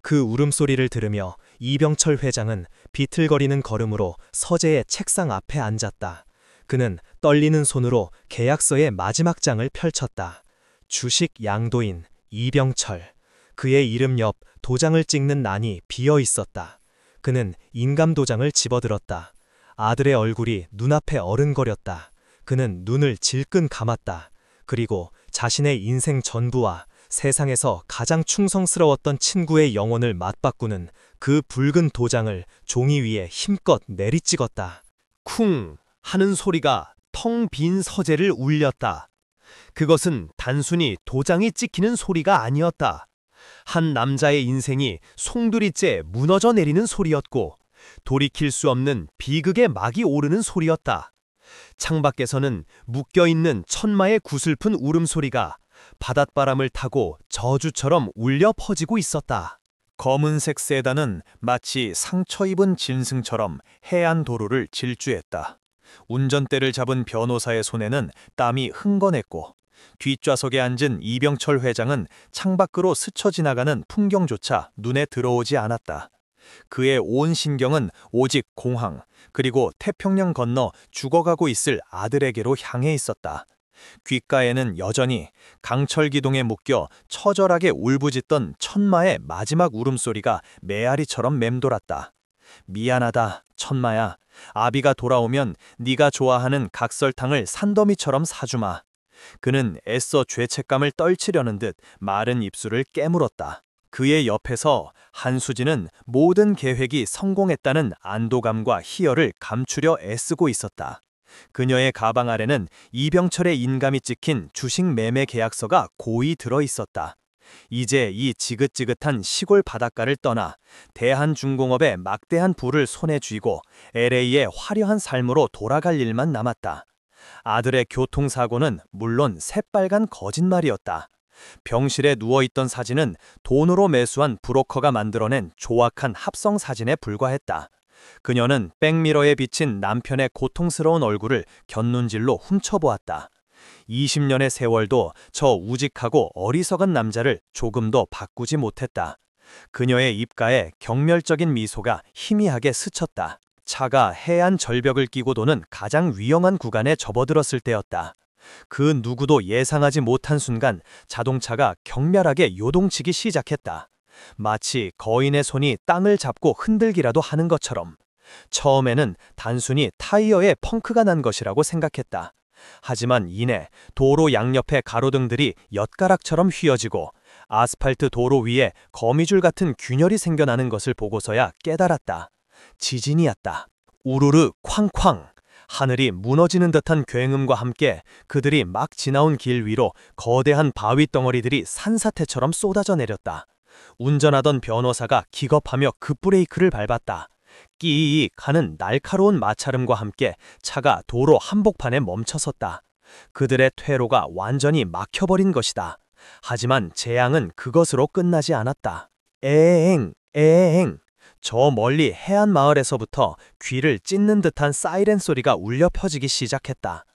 그 울음소리를 들으며 이병철 회장은 비틀거리는 걸음으로 서재의 책상 앞에 앉았다. 그는 떨리는 손으로 계약서의 마지막 장을 펼쳤다. 주식 양도인 이병철. 그의 이름 옆 도장을 찍는 란이 비어 있었다. 그는 인감 도장을 집어들었다. 아들의 얼굴이 눈앞에 어른거렸다. 그는 눈을 질끈 감았다. 그리고 자신의 인생 전부와
세상에서 가장 충성스러웠던 친구의 영혼을 맞바꾸는 그 붉은 도장을 종이 위에 힘껏 내리찍었다.
쿵 하는 소리가 텅 빈 서재를 울렸다. 그것은 단순히 도장이 찍히는 소리가 아니었다. 한 남자의 인생이 송두리째 무너져 내리는 소리였고 돌이킬 수 없는 비극의 막이 오르는 소리였다. 창밖에서는 묶여있는 천마의 구슬픈 울음소리가 바닷바람을 타고 저주처럼 울려 퍼지고 있었다.
검은색 세단은 마치 상처 입은 짐승처럼 해안 도로를 질주했다. 운전대를 잡은 변호사의 손에는 땀이 흥건했고 뒷좌석에 앉은 이병철 회장은 창밖으로 스쳐 지나가는 풍경조차 눈에 들어오지 않았다. 그의 온 신경은 오직 공항, 그리고 태평양 건너 죽어가고 있을 아들에게로 향해 있었다. 귓가에는 여전히 강철기동에 묶여 처절하게 울부짖던 천마의 마지막 울음소리가 메아리처럼 맴돌았다. 미안하다, 천마야. 아비가 돌아오면 네가 좋아하는 각설탕을 산더미처럼 사주마. 그는 애써 죄책감을 떨치려는 듯 마른 입술을 깨물었다. 그의 옆에서 한수진은 모든 계획이 성공했다는 안도감과 희열을 감추려 애쓰고 있었다. 그녀의 가방 아래는 이병철의 인감이 찍힌 주식 매매 계약서가 고이 들어 있었다. 이제 이 지긋지긋한 시골 바닷가를 떠나 대한중공업의 막대한 부를 손에 쥐고 LA의 화려한 삶으로 돌아갈 일만 남았다. 아들의 교통사고는 물론 새빨간 거짓말이었다. 병실에 누워있던 사진은 돈으로 매수한 브로커가 만들어낸 조악한 합성 사진에 불과했다. 그녀는 백미러에 비친 남편의 고통스러운 얼굴을 곁눈질로 훔쳐보았다. 20년의 세월도 저 우직하고 어리석은 남자를 조금도 바꾸지 못했다. 그녀의 입가에 경멸적인 미소가 희미하게 스쳤다. 차가 해안 절벽을 끼고 도는 가장 위험한 구간에 접어들었을 때였다. 그 누구도 예상하지 못한 순간 자동차가 격렬하게 요동치기 시작했다. 마치 거인의 손이 땅을 잡고 흔들기라도 하는 것처럼. 처음에는 단순히 타이어에 펑크가 난 것이라고 생각했다. 하지만 이내 도로 양옆의 가로등들이 엿가락처럼 휘어지고 아스팔트 도로 위에 거미줄 같은 균열이 생겨나는 것을 보고서야 깨달았다. 지진이었다. 우르르 쾅쾅. 하늘이 무너지는 듯한 굉음과 함께 그들이 막 지나온 길 위로 거대한 바위 덩어리들이 산사태처럼 쏟아져 내렸다. 운전하던 변호사가 기겁하며 급브레이크를 밟았다. 끼익 하는 날카로운 마찰음과 함께 차가 도로 한복판에 멈춰섰다. 그들의 퇴로가 완전히 막혀버린 것이다. 하지만 재앙은 그것으로 끝나지 않았다. 에엥, 에엥. 저 멀리 해안 마을에서부터 귀를 찢는 듯한 사이렌 소리가 울려 퍼지기 시작했다.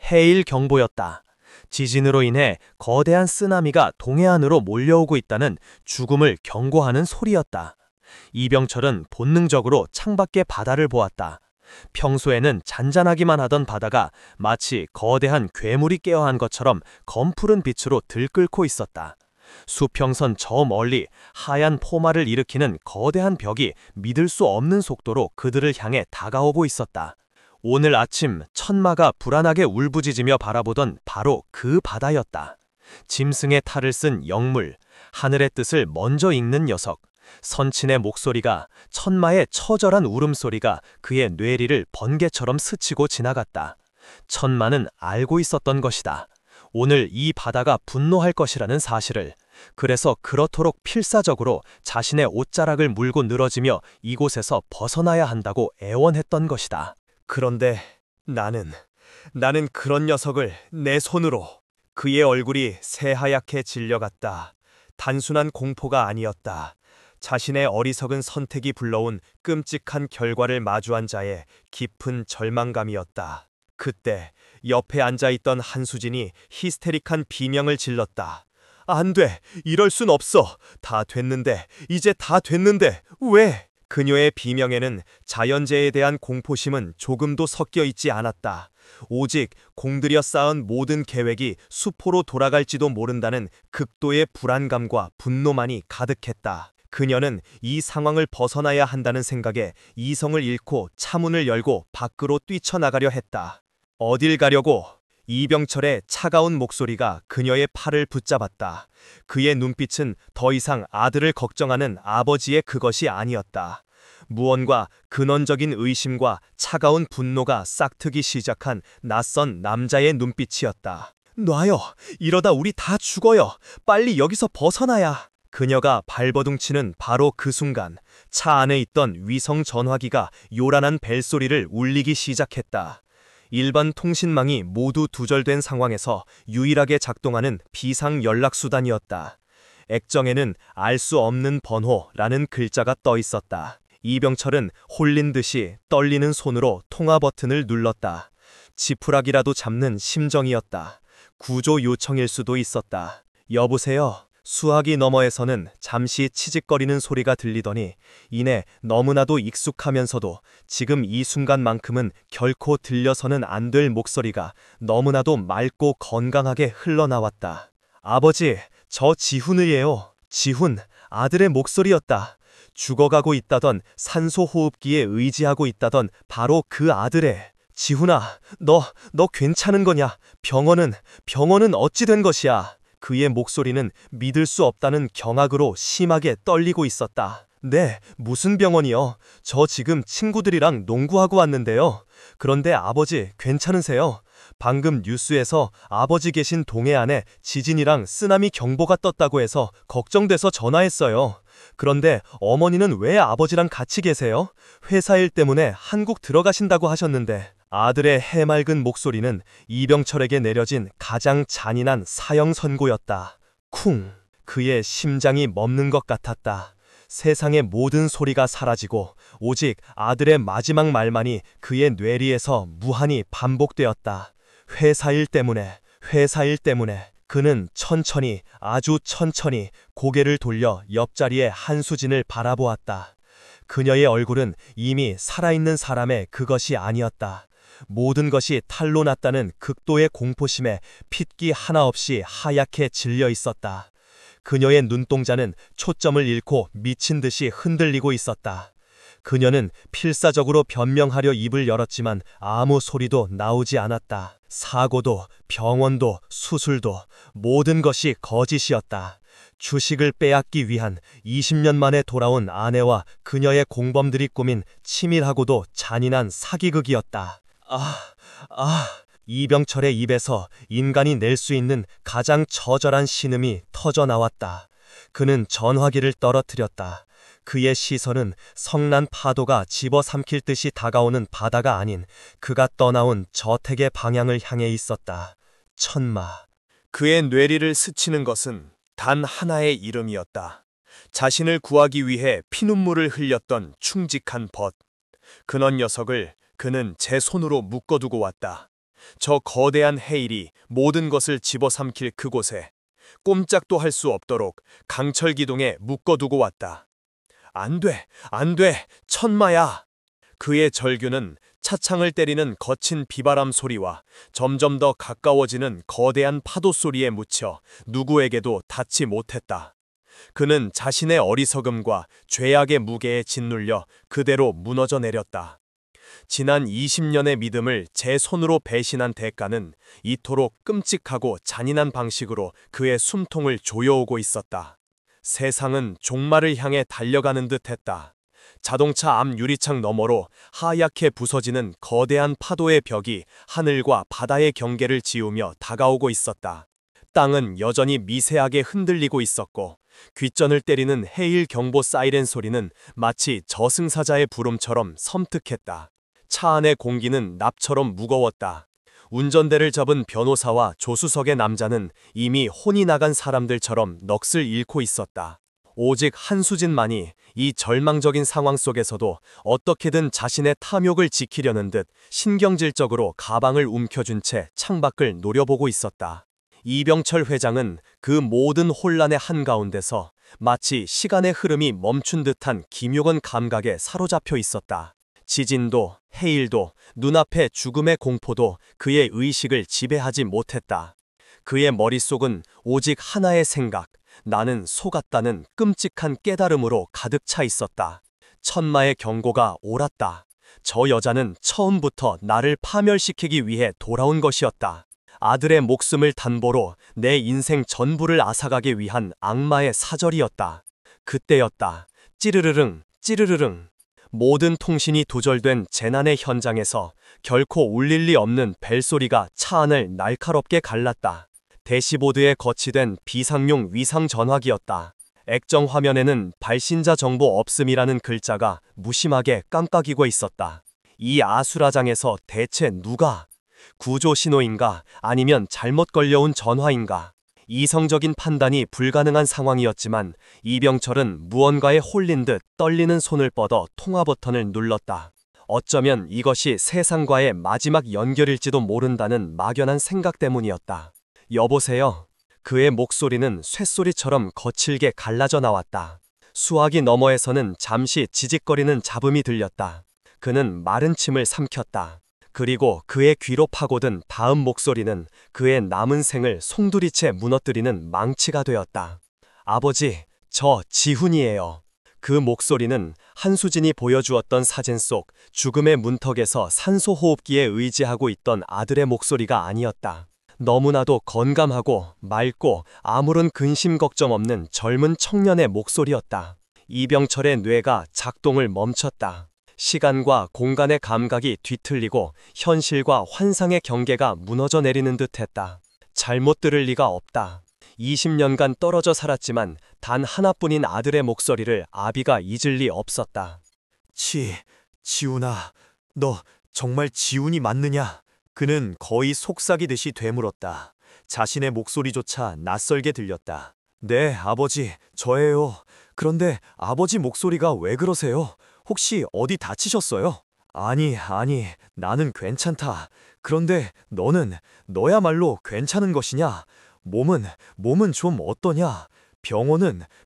해일 경보였다. 지진으로 인해 거대한 쓰나미가 동해안으로 몰려오고 있다는 죽음을 경고하는 소리였다. 이병철은 본능적으로 창밖의 바다를 보았다. 평소에는 잔잔하기만 하던 바다가 마치 거대한 괴물이 깨어한 것처럼 검푸른 빛으로 들끓고 있었다. 수평선 저 멀리 하얀 포마를 일으키는 거대한 벽이 믿을 수 없는 속도로 그들을 향해 다가오고 있었다. 오늘 아침 천마가 불안하게 울부짖으며 바라보던 바로 그 바다였다. 짐승의 탈을 쓴 영물, 하늘의 뜻을 먼저 읽는 녀석, 선친의 목소리가, 천마의 처절한 울음소리가 그의 뇌리를 번개처럼 스치고 지나갔다. 천마는 알고 있었던 것이다. 오늘 이 바다가 분노할 것이라는 사실을. 그래서 그렇도록 필사적으로 자신의 옷자락을 물고 늘어지며 이곳에서 벗어나야 한다고 애원했던 것이다.
그런데 나는 그런 녀석을 내 손으로. 그의 얼굴이 새하얗게 질려갔다. 단순한 공포가 아니었다. 자신의 어리석은 선택이 불러온 끔찍한 결과를 마주한 자의 깊은 절망감이었다. 그때 옆에 앉아있던 한수진이 히스테릭한 비명을 질렀다. 안 돼! 이럴 순 없어! 다 됐는데, 이제 다 됐는데, 왜? 그녀의 비명에는 자연재해에 대한 공포심은 조금도 섞여 있지 않았다. 오직 공들여 쌓은 모든 계획이 수포로 돌아갈지도 모른다는 극도의 불안감과 분노만이 가득했다. 그녀는 이 상황을 벗어나야 한다는 생각에 이성을 잃고 차문을 열고 밖으로 뛰쳐나가려 했다. 어딜 가려고?
이병철의 차가운 목소리가 그녀의 팔을 붙잡았다. 그의 눈빛은 더 이상 아들을 걱정하는 아버지의 그것이 아니었다. 무언가 근원적인 의심과 차가운 분노가 싹트기 시작한 낯선 남자의 눈빛이었다. 놔요. 이러다 우리 다 죽어요. 빨리 여기서 벗어나야. 그녀가 발버둥치는 바로 그 순간 차 안에 있던 위성 전화기가 요란한 벨소리를 울리기 시작했다. 일반 통신망이 모두 두절된 상황에서 유일하게 작동하는 비상 연락수단이었다. 액정에는 알 수 없는 번호라는 글자가 떠 있었다. 이병철은 홀린 듯이 떨리는 손으로 통화 버튼을 눌렀다. 지푸라기라도 잡는 심정이었다. 구조 요청일 수도 있었다. 여보세요? 수화기 너머에서는 잠시 치직거리는 소리가 들리더니 이내 너무나도 익숙하면서도 지금 이 순간만큼은 결코 들려서는 안 될 목소리가 너무나도 맑고 건강하게 흘러나왔다. 아버지, 저 지훈이에요. 지훈, 아들의 목소리였다. 죽어가고 있다던 산소호흡기에 의지하고 있다던 바로 그 아들의. 지훈아, 너 괜찮은 거냐? 병원은 어찌 된 것이야? 그의 목소리는 믿을 수 없다는 경악으로 심하게 떨리고 있었다. 네, 무슨 병원이요? 저 지금 친구들이랑 농구하고 왔는데요. 그런데 아버지, 괜찮으세요? 방금 뉴스에서 아버지 계신 동해안에 지진이랑 쓰나미 경보가 떴다고 해서 걱정돼서 전화했어요. 그런데 어머니는 왜 아버지랑 같이 계세요? 회사 일 때문에 한국 들어가신다고 하셨는데. 아들의 해맑은 목소리는 이병철에게 내려진 가장 잔인한 사형 선고였다. 쿵! 그의 심장이 멎는 것 같았다. 세상의 모든 소리가 사라지고 오직 아들의 마지막 말만이 그의 뇌리에서 무한히 반복되었다. 회사 일 때문에. 그는 천천히, 아주 천천히 고개를 돌려 옆자리의 한수진을 바라보았다. 그녀의 얼굴은 이미 살아있는 사람의 그것이 아니었다. 모든 것이 탈로 났다는 극도의 공포심에 핏기 하나 없이 하얗게 질려 있었다. 그녀의 눈동자는 초점을 잃고 미친 듯이 흔들리고 있었다. 그녀는 필사적으로 변명하려 입을 열었지만 아무 소리도 나오지 않았다. 사고도, 병원도, 수술도 모든 것이 거짓이었다. 주식을 빼앗기 위한 20년 만에 돌아온 아내와 그녀의 공범들이 꾸민 치밀하고도 잔인한 사기극이었다. 이병철의 입에서 인간이 낼 수 있는 가장 처절한 신음이 터져 나왔다. 그는 전화기를 떨어뜨렸다. 그의 시선은 성난 파도가 집어삼킬 듯이 다가오는 바다가 아닌 그가 떠나온 저택의 방향을 향해 있었다. 천마. 그의 뇌리를 스치는 것은 단 하나의 이름이었다. 자신을 구하기 위해 피눈물을 흘렸던 충직한 벗. 그런 녀석을 그는 제 손으로 묶어두고 왔다. 저 거대한 해일이 모든 것을 집어삼킬 그곳에 꼼짝도 할 수 없도록 강철 기둥에 묶어두고 왔다. 안 돼, 천마야. 그의 절규는 차창을 때리는 거친 비바람 소리와 점점 더 가까워지는 거대한 파도 소리에 묻혀 누구에게도 닿지 못했다. 그는 자신의 어리석음과 죄악의 무게에 짓눌려 그대로 무너져 내렸다. 지난 20년의 믿음을 제 손으로 배신한 대가는 이토록 끔찍하고 잔인한 방식으로 그의 숨통을 조여오고 있었다. 세상은 종말을 향해 달려가는 듯했다. 자동차 앞 유리창 너머로 하얗게 부서지는 거대한 파도의 벽이 하늘과 바다의 경계를 지우며 다가오고 있었다. 땅은 여전히 미세하게 흔들리고 있었고 귓전을 때리는 해일 경보 사이렌 소리는 마치 저승사자의 부름처럼 섬뜩했다. 차 안의 공기는 납처럼 무거웠다. 운전대를 잡은 변호사와 조수석의 남자는 이미 혼이 나간 사람들처럼 넋을 잃고 있었다. 오직 한수진만이 이 절망적인 상황 속에서도 어떻게든 자신의 탐욕을 지키려는 듯 신경질적으로 가방을 움켜쥔 채 창밖을 노려보고 있었다. 이병철 회장은 그 모든 혼란의 한가운데서 마치 시간의 흐름이 멈춘 듯한 기묘한 감각에 사로잡혀 있었다. 지진도, 해일도, 눈앞의 죽음의 공포도 그의 의식을 지배하지 못했다. 그의 머릿속은 오직 하나의 생각, 나는 속았다는 끔찍한 깨달음으로 가득 차 있었다. 천마의 경고가 옳았다. 저 여자는 처음부터 나를 파멸시키기 위해 돌아온 것이었다. 아들의 목숨을 담보로 내 인생 전부를 앗아가기 위한 악마의 사절이었다. 그때였다. 찌르르릉, 찌르르릉. 모든 통신이 두절된 재난의 현장에서 결코 울릴 리 없는 벨소리가 차 안을 날카롭게 갈랐다. 대시보드에 거치된 비상용 위상 전화기였다. 액정 화면에는 발신자 정보 없음이라는 글자가 무심하게 깜빡이고 있었다. 이 아수라장에서 대체 누가 구조 신호인가 아니면 잘못 걸려온 전화인가? 이성적인 판단이 불가능한 상황이었지만 이병철은 무언가에 홀린 듯 떨리는 손을 뻗어 통화 버튼을 눌렀다. 어쩌면 이것이 세상과의 마지막 연결일지도 모른다는 막연한 생각 때문이었다. 여보세요? 그의 목소리는 쇳소리처럼 거칠게 갈라져 나왔다. 수화기 너머에서는 잠시 지직거리는 잡음이 들렸다. 그는 마른 침을 삼켰다. 그리고 그의 귀로 파고든 다음 목소리는 그의 남은 생을 송두리째 무너뜨리는 망치가 되었다. 아버지, 저 지훈이에요. 그 목소리는 한수진이 보여주었던 사진 속 죽음의 문턱에서 산소호흡기에 의지하고 있던 아들의 목소리가 아니었다. 너무나도 건강하고 맑고 아무런 근심 걱정 없는 젊은 청년의 목소리였다. 이병철의 뇌가 작동을 멈췄다. 시간과 공간의 감각이 뒤틀리고 현실과 환상의 경계가 무너져 내리는 듯했다. 잘못 들을 리가 없다. 20년간 떨어져 살았지만 단 하나뿐인 아들의 목소리를 아비가 잊을 리 없었다.
지훈아, 너 정말 지훈이 맞느냐? 그는 거의 속삭이듯이 되물었다. 자신의 목소리조차 낯설게 들렸다. 네, 아버지, 저예요. 그런데 아버지 목소리가 왜 그러세요? 혹시 어디 다치셨어요? 아니, 나는 괜찮다. 그런데 너야말로 괜찮은 것이냐? 몸은 좀 어떠냐?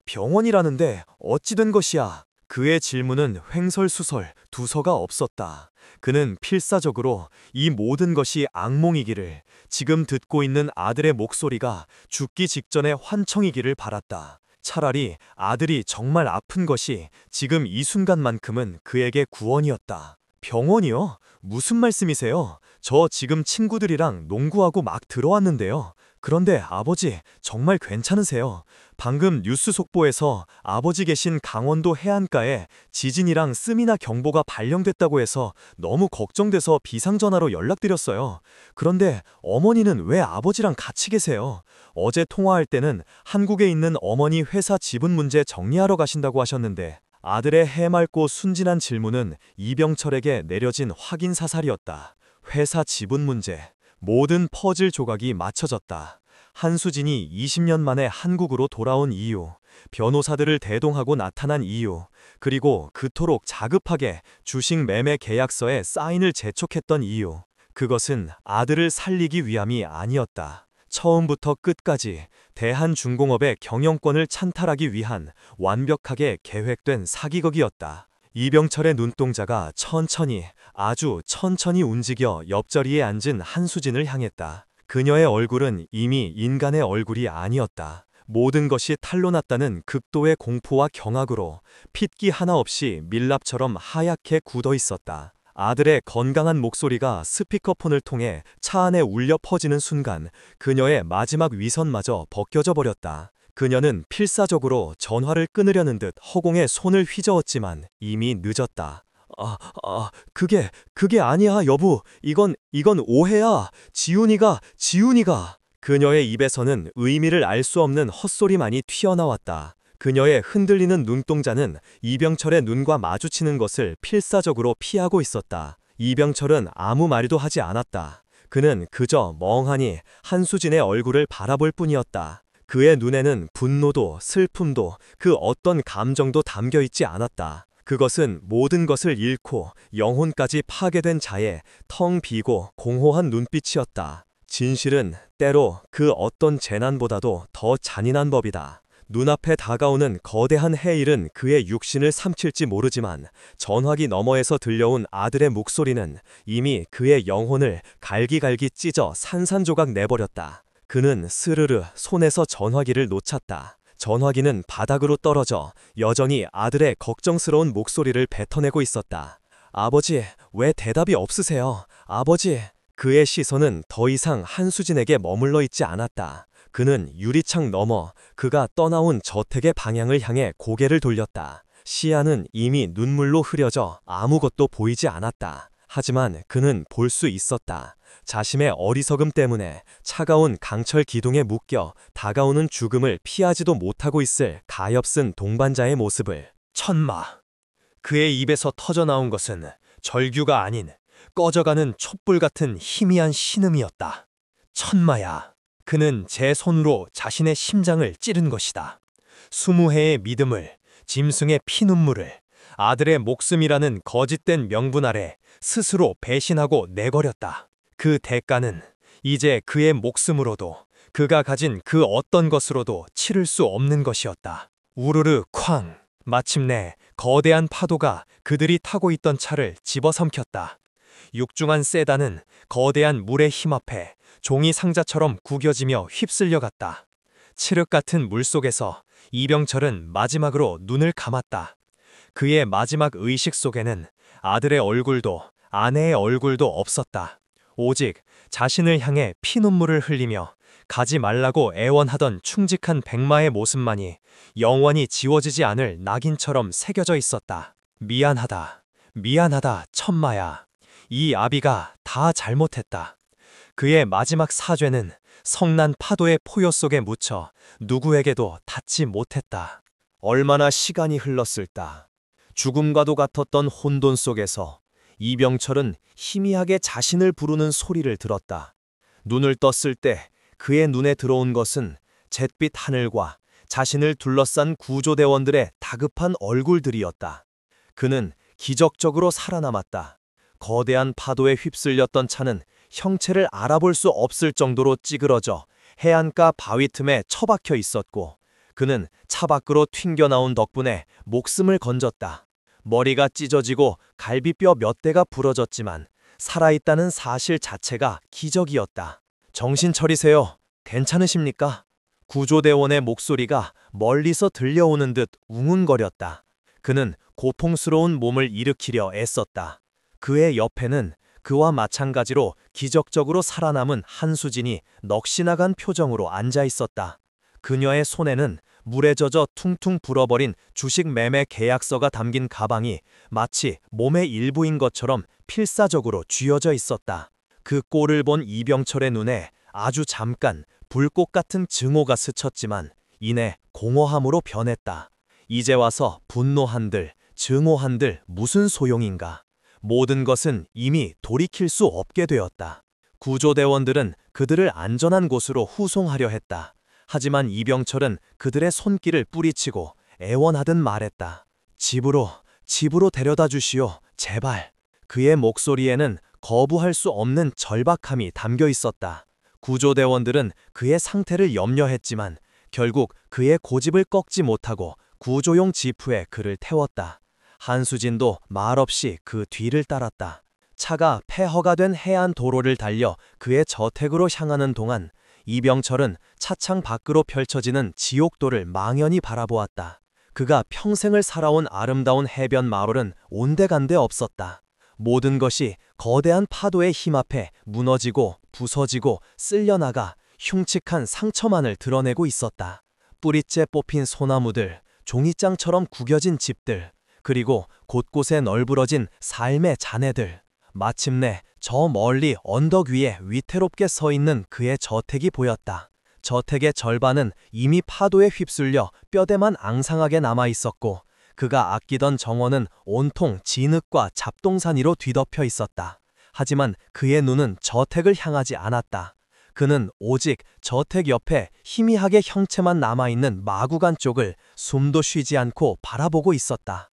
병원이라는데 어찌 된 것이야? 그의 질문은 횡설수설 두서가 없었다. 그는 필사적으로 이 모든 것이 악몽이기를, 지금 듣고 있는 아들의 목소리가 죽기 직전의 환청이기를 바랐다. 차라리 아들이 정말 아픈 것이 지금 이 순간만큼은 그에게 구원이었다. 병원이요? 무슨 말씀이세요? 저 지금 친구들이랑 농구하고 막 들어왔는데요. 그런데 아버지, 정말 괜찮으세요? 방금 뉴스 속보에서 아버지 계신 강원도 해안가에 지진이랑 쓰미나 경보가 발령됐다고 해서 너무 걱정돼서 비상전화로 연락드렸어요. 그런데 어머니는 왜 아버지랑 같이 계세요? 어제 통화할 때는 한국에 있는 어머니 회사 지분 문제 정리하러 가신다고 하셨는데, 아들의 해맑고 순진한 질문은 이병철에게 내려진 확인 사살이었다. 회사 지분 문제. 모든 퍼즐 조각이 맞춰졌다. 한수진이 20년 만에 한국으로 돌아온 이유, 변호사들을 대동하고 나타난 이유, 그리고 그토록 자급하게 주식 매매 계약서에 사인을 재촉했던 이유. 그것은 아들을 살리기 위함이 아니었다. 처음부터 끝까지 대한중공업의 경영권을 찬탈하기 위한 완벽하게 계획된 사기극이었다. 이병철의 눈동자가 아주 천천히 움직여 옆자리에 앉은 한수진을 향했다. 그녀의 얼굴은 이미 인간의 얼굴이 아니었다. 모든 것이 탄로 났다는 극도의 공포와 경악으로 핏기 하나 없이 밀랍처럼 하얗게 굳어 있었다. 아들의 건강한 목소리가 스피커폰을 통해 차 안에 울려 퍼지는 순간 그녀의 마지막 위선마저 벗겨져 버렸다. 그녀는 필사적으로 전화를 끊으려는 듯 허공에 손을 휘저었지만 이미 늦었다. 그게 아니야, 여보. 이건 오해야. 지훈이가. 그녀의 입에서는 의미를 알 수 없는 헛소리만이 튀어나왔다. 그녀의 흔들리는 눈동자는 이병철의 눈과 마주치는 것을 필사적으로 피하고 있었다. 이병철은 아무 말도 하지 않았다. 그는 그저 멍하니 한수진의 얼굴을 바라볼 뿐이었다. 그의 눈에는 분노도 슬픔도 그 어떤 감정도 담겨 있지 않았다. 그것은 모든 것을 잃고 영혼까지 파괴된 자의 텅 비고 공허한 눈빛이었다. 진실은 때로 그 어떤 재난보다도 더 잔인한 법이다. 눈앞에 다가오는 거대한 해일은 그의 육신을 삼킬지 모르지만 전화기 너머에서 들려온 아들의 목소리는 이미 그의 영혼을 갈기갈기 찢어 산산조각 내버렸다. 그는 스르르 손에서 전화기를 놓쳤다. 전화기는 바닥으로 떨어져 여전히 아들의 걱정스러운 목소리를 뱉어내고 있었다. 아버지, 왜 대답이 없으세요? 아버지.
그의 시선은 더 이상 한수진에게 머물러 있지 않았다. 그는 유리창 너머 그가 떠나온 저택의 방향을 향해 고개를 돌렸다. 시야는 이미 눈물로 흐려져 아무것도 보이지 않았다. 하지만 그는 볼 수 있었다. 자신의 어리석음 때문에 차가운 강철 기둥에 묶여 다가오는 죽음을 피하지도 못하고 있을 가엾은 동반자의 모습을.
천마. 그의 입에서 터져나온 것은 절규가 아닌 꺼져가는 촛불 같은 희미한 신음이었다. 천마야. 그는 제 손으로 자신의 심장을 찌른 것이다. 20해의 믿음을, 짐승의 피눈물을, 아들의 목숨이라는 거짓된 명분 아래 스스로 배신하고 내버렸다. 그 대가는 이제 그의 목숨으로도 그가 가진 그 어떤 것으로도 치를 수 없는 것이었다. 우르르 쾅! 마침내 거대한 파도가 그들이 타고 있던 차를 집어삼켰다. 육중한 세단은 거대한 물의 힘 앞에 종이 상자처럼 구겨지며 휩쓸려갔다. 칠흑 같은 물속에서 이병철은 마지막으로 눈을 감았다. 그의 마지막 의식 속에는 아들의 얼굴도 아내의 얼굴도 없었다. 오직 자신을 향해 피눈물을 흘리며 가지 말라고 애원하던 충직한 백마의 모습만이 영원히 지워지지 않을 낙인처럼 새겨져 있었다. 미안하다. 미안하다, 천마야. 이 아비가 다 잘못했다. 그의 마지막 사죄는 성난 파도의 포효 속에 묻혀 누구에게도 닿지 못했다. 얼마나 시간이 흘렀을까. 죽음과도 같았던 혼돈 속에서 이병철은 희미하게 자신을 부르는 소리를 들었다. 눈을 떴을 때 그의 눈에 들어온 것은 잿빛 하늘과 자신을 둘러싼 구조대원들의 다급한 얼굴들이었다. 그는 기적적으로 살아남았다. 거대한 파도에 휩쓸렸던 차는 형체를 알아볼 수 없을 정도로 찌그러져 해안가 바위 틈에 처박혀 있었고 그는 차 밖으로 튕겨나온 덕분에 목숨을 건졌다. 머리가 찢어지고 갈비뼈 몇 대가 부러졌지만 살아있다는 사실 자체가 기적이었다. 정신 차리세요. 괜찮으십니까? 구조대원의 목소리가 멀리서 들려오는 듯 웅웅거렸다. 그는 고통스러운 몸을 일으키려 애썼다. 그의 옆에는 그와 마찬가지로 기적적으로 살아남은 한수진이 넋이나간 표정으로 앉아 있었다. 그녀의 손에는 물에 젖어 퉁퉁 불어버린 주식 매매 계약서가 담긴 가방이 마치 몸의 일부인 것처럼 필사적으로 쥐어져 있었다. 그 꼴을 본 이병철의 눈에 아주 잠깐 불꽃 같은 증오가 스쳤지만 이내 공허함으로 변했다. 이제 와서 분노한들, 증오한들 무슨 소용인가. 모든 것은 이미 돌이킬 수 없게 되었다. 구조대원들은 그들을 안전한 곳으로 후송하려 했다. 하지만 이병철은 그들의 손길을 뿌리치고 애원하듯 말했다. 집으로 데려다 주시오, 제발. 그의 목소리에는 거부할 수 없는 절박함이 담겨 있었다. 구조대원들은 그의 상태를 염려했지만 결국 그의 고집을 꺾지 못하고 구조용 지프에 그를 태웠다. 한수진도 말없이 그 뒤를 따랐다. 차가 폐허가 된 해안 도로를 달려 그의 저택으로 향하는 동안 이병철은 차창 밖으로 펼쳐지는 지옥도를 망연히 바라보았다. 그가 평생을 살아온 아름다운 해변 마을은 온데간데 없었다. 모든 것이 거대한 파도의 힘 앞에 무너지고 부서지고 쓸려나가 흉측한 상처만을 드러내고 있었다. 뿌리째 뽑힌 소나무들, 종이장처럼 구겨진 집들, 그리고 곳곳에 널브러진 삶의 잔해들. 마침내 저 멀리 언덕 위에 위태롭게 서 있는 그의 저택이 보였다. 저택의 절반은 이미 파도에 휩쓸려 뼈대만 앙상하게 남아 있었고 그가 아끼던 정원은 온통 진흙과 잡동사니로 뒤덮여 있었다. 하지만 그의 눈은 저택을 향하지 않았다. 그는 오직 저택 옆에 희미하게 형체만 남아있는 마구간 쪽을 숨도 쉬지 않고 바라보고 있었다.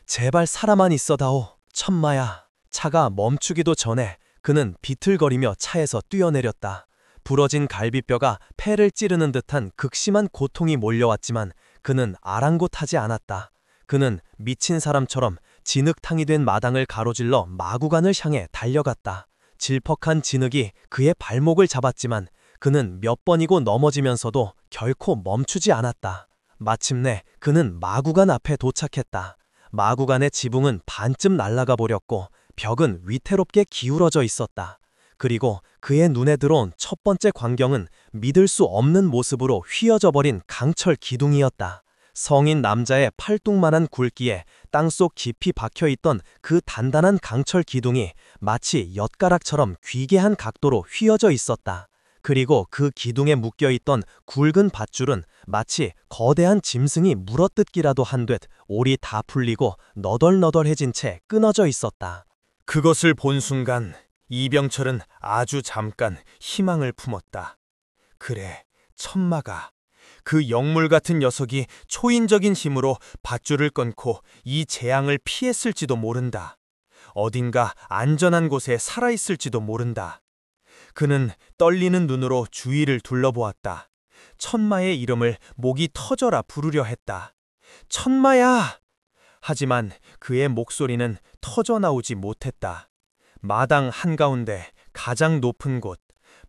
제발 살아만 있어다오, 천마야. 차가 멈추기도 전에 그는 비틀거리며 차에서 뛰어내렸다. 부러진 갈비뼈가 폐를 찌르는 듯한 극심한 고통이 몰려왔지만 그는 아랑곳하지 않았다. 그는 미친 사람처럼 진흙탕이 된 마당을 가로질러 마구간을 향해 달려갔다. 질퍽한 진흙이 그의 발목을 잡았지만 그는 몇 번이고 넘어지면서도 결코 멈추지 않았다. 마침내 그는 마구간 앞에 도착했다. 마구간의 지붕은 반쯤 날아가 버렸고 벽은 위태롭게 기울어져 있었다.
그리고 그의 눈에 들어온 첫 번째 광경은 믿을 수 없는 모습으로 휘어져 버린 강철 기둥이었다. 성인 남자의 팔뚝만한 굵기에 땅속 깊이 박혀있던 그 단단한 강철 기둥이 마치 엿가락처럼 귀개한 각도로 휘어져 있었다. 그리고 그 기둥에 묶여있던 굵은 밧줄은 마치 거대한 짐승이 물어뜯기라도 한 듯 올이 다 풀리고 너덜너덜해진 채 끊어져 있었다.
그것을 본 순간 이병철은 아주 잠깐 희망을 품었다. 그래, 천마가. 그 영물 같은 녀석이 초인적인 힘으로 밧줄을 끊고 이 재앙을 피했을지도 모른다. 어딘가 안전한 곳에 살아있을지도 모른다. 그는 떨리는 눈으로 주위를 둘러보았다. 천마의 이름을 목이 터져라 부르려 했다. 천마야! 하지만 그의 목소리는 터져나오지 못했다. 마당 한가운데 가장 높은 곳,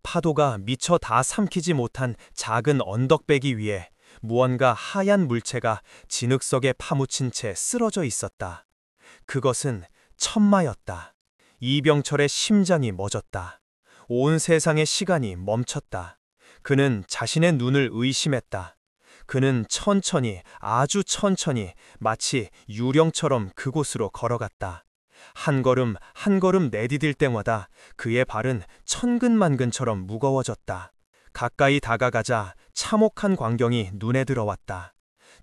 파도가 미처 다 삼키지 못한 작은 언덕배기 위에 무언가 하얀 물체가 진흙석에 파묻힌 채 쓰러져 있었다. 그것은 천마였다. 이병철의 심장이 멎었다. 온 세상의 시간이 멈췄다. 그는 자신의 눈을 의심했다. 그는 천천히, 아주 천천히 마치 유령처럼 그곳으로 걸어갔다. 한 걸음 한 걸음 내디딜 때마다 그의 발은 천근만근처럼 무거워졌다. 가까이 다가가자 참혹한 광경이 눈에 들어왔다.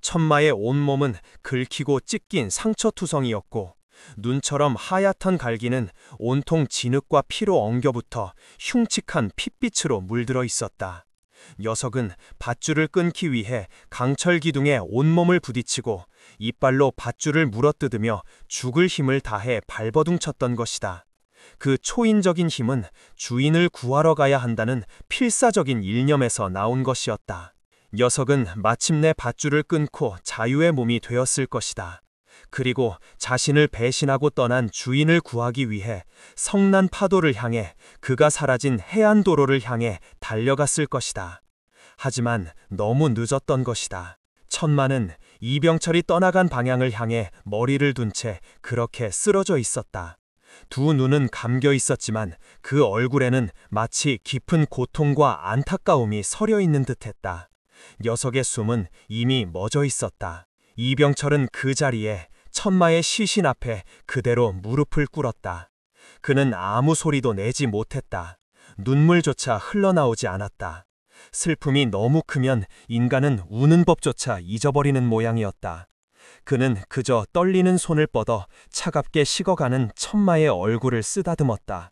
천마의 온몸은 긁히고 찢긴 상처투성이었고 눈처럼 하얗던 갈기는 온통 진흙과 피로 엉겨붙어 흉측한 핏빛으로 물들어 있었다. 녀석은 밧줄을 끊기 위해 강철 기둥에 온몸을 부딪히고 이빨로 밧줄을 물어뜯으며 죽을 힘을 다해 발버둥쳤던 것이다. 그 초인적인 힘은 주인을 구하러 가야 한다는 필사적인 일념에서 나온 것이었다. 녀석은 마침내 밧줄을 끊고 자유의 몸이 되었을 것이다. 그리고 자신을 배신하고 떠난 주인을 구하기 위해 성난 파도를 향해 그가 사라진 해안도로를 향해 달려갔을 것이다. 하지만 너무 늦었던 것이다. 천마는 이병철이 떠나간 방향을 향해 머리를 둔 채 그렇게 쓰러져 있었다. 두 눈은 감겨 있었지만 그 얼굴에는 마치 깊은 고통과 안타까움이 서려 있는 듯했다. 녀석의 숨은 이미 멎어 있었다. 이병철은 그 자리에 천마의 시신 앞에 그대로 무릎을 꿇었다. 그는 아무 소리도 내지 못했다. 눈물조차 흘러나오지 않았다. 슬픔이 너무 크면 인간은 우는 법조차 잊어버리는 모양이었다. 그는 그저 떨리는 손을 뻗어 차갑게 식어가는 천마의 얼굴을 쓰다듬었다.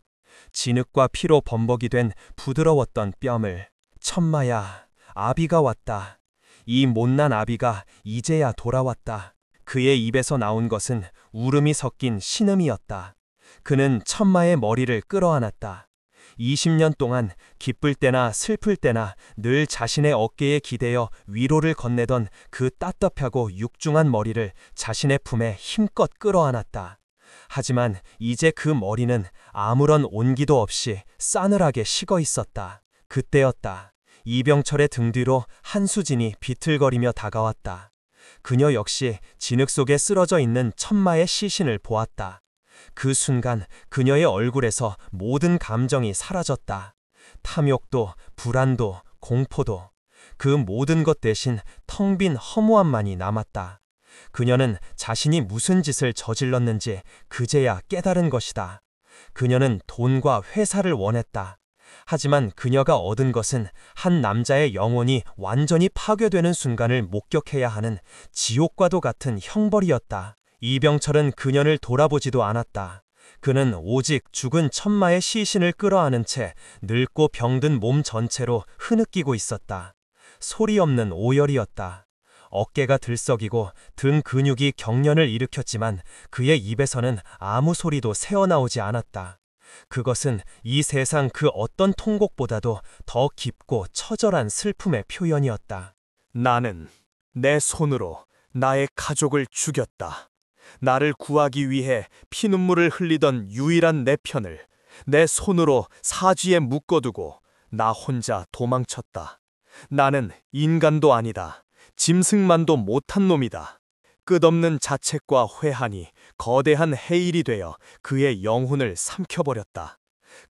진흙과 피로 범벅이 된 부드러웠던 뺨을. 천마야, 아비가 왔다. 이 못난 아비가 이제야 돌아왔다. 그의 입에서 나온 것은 울음이 섞인 신음이었다. 그는 천마의 머리를 끌어안았다. 20년 동안 기쁠 때나 슬플 때나 늘 자신의 어깨에 기대어 위로를 건네던 그 따뜻하고 육중한 머리를 자신의 품에 힘껏 끌어안았다. 하지만 이제 그 머리는 아무런 온기도 없이 싸늘하게 식어 있었다. 그때였다. 이병철의 등 뒤로 한수진이 비틀거리며 다가왔다. 그녀 역시 진흙 속에 쓰러져 있는 천마의 시신을 보았다. 그 순간 그녀의 얼굴에서 모든 감정이 사라졌다. 탐욕도, 불안도, 공포도. 그 모든 것 대신 텅 빈 허무함만이 남았다. 그녀는 자신이 무슨 짓을 저질렀는지 그제야 깨달은 것이다. 그녀는 돈과 회사를 원했다. 하지만 그녀가 얻은 것은 한 남자의 영혼이 완전히 파괴되는 순간을 목격해야 하는 지옥과도 같은 형벌이었다. 이병철은 그녀를 돌아보지도 않았다. 그는 오직 죽은 천마의 시신을 끌어안은 채 늙고 병든 몸 전체로 흐느끼고 있었다. 소리 없는 오열이었다. 어깨가 들썩이고 등 근육이 경련을 일으켰지만 그의 입에서는 아무 소리도 새어나오지 않았다. 그것은 이 세상 그 어떤 통곡보다도 더 깊고 처절한 슬픔의 표현이었다. 나는 내 손으로 나의 가족을 죽였다. 나를 구하기 위해 피눈물을 흘리던 유일한 내 편을 내 손으로 사지에 묶어두고 나 혼자 도망쳤다. 나는 인간도 아니다. 짐승만도 못한 놈이다. 끝없는 자책과 회한이 거대한 해일이 되어 그의 영혼을 삼켜버렸다.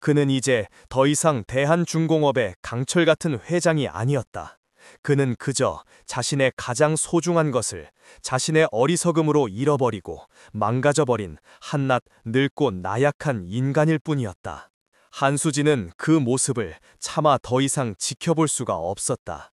그는 이제 더 이상 대한중공업의 강철 같은 회장이 아니었다. 그는 그저 자신의 가장 소중한 것을 자신의 어리석음으로 잃어버리고 망가져버린 한낱 늙고 나약한 인간일 뿐이었다. 한수진은 그 모습을 차마 더 이상 지켜볼 수가 없었다.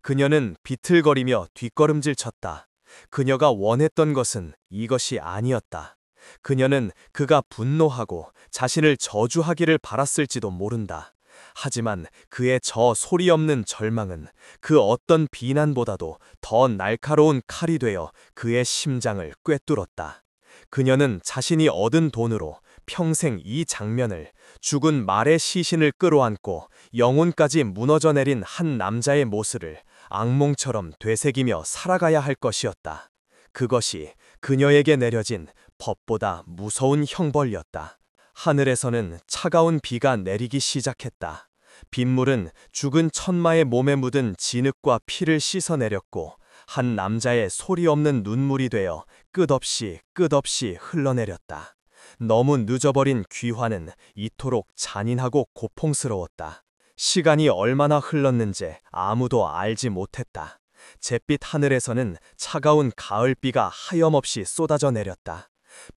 그녀는 비틀거리며 뒷걸음질 쳤다. 그녀가 원했던 것은 이것이 아니었다. 그녀는 그가 분노하고 자신을 저주하기를 바랐을지도 모른다. 하지만 그의 저 소리 없는 절망은 그 어떤 비난보다도 더 날카로운 칼이 되어 그의 심장을 꿰뚫었다. 그녀는 자신이 얻은 돈으로 평생 이 장면을, 죽은 말의 시신을 끌어안고 영혼까지 무너져 내린 한 남자의 모습을 악몽처럼 되새기며 살아가야 할 것이었다. 그것이 그녀에게 내려진 법보다 무서운 형벌이었다. 하늘에서는 차가운 비가 내리기 시작했다. 빗물은 죽은 천마의 몸에 묻은 진흙과 피를 씻어내렸고 한 남자의 소리 없는 눈물이 되어 끝없이 흘러내렸다. 너무 늦어버린 귀환은 이토록 잔인하고 고통스러웠다. 시간이 얼마나 흘렀는지 아무도 알지 못했다. 잿빛 하늘에서는 차가운 가을비가 하염없이 쏟아져 내렸다.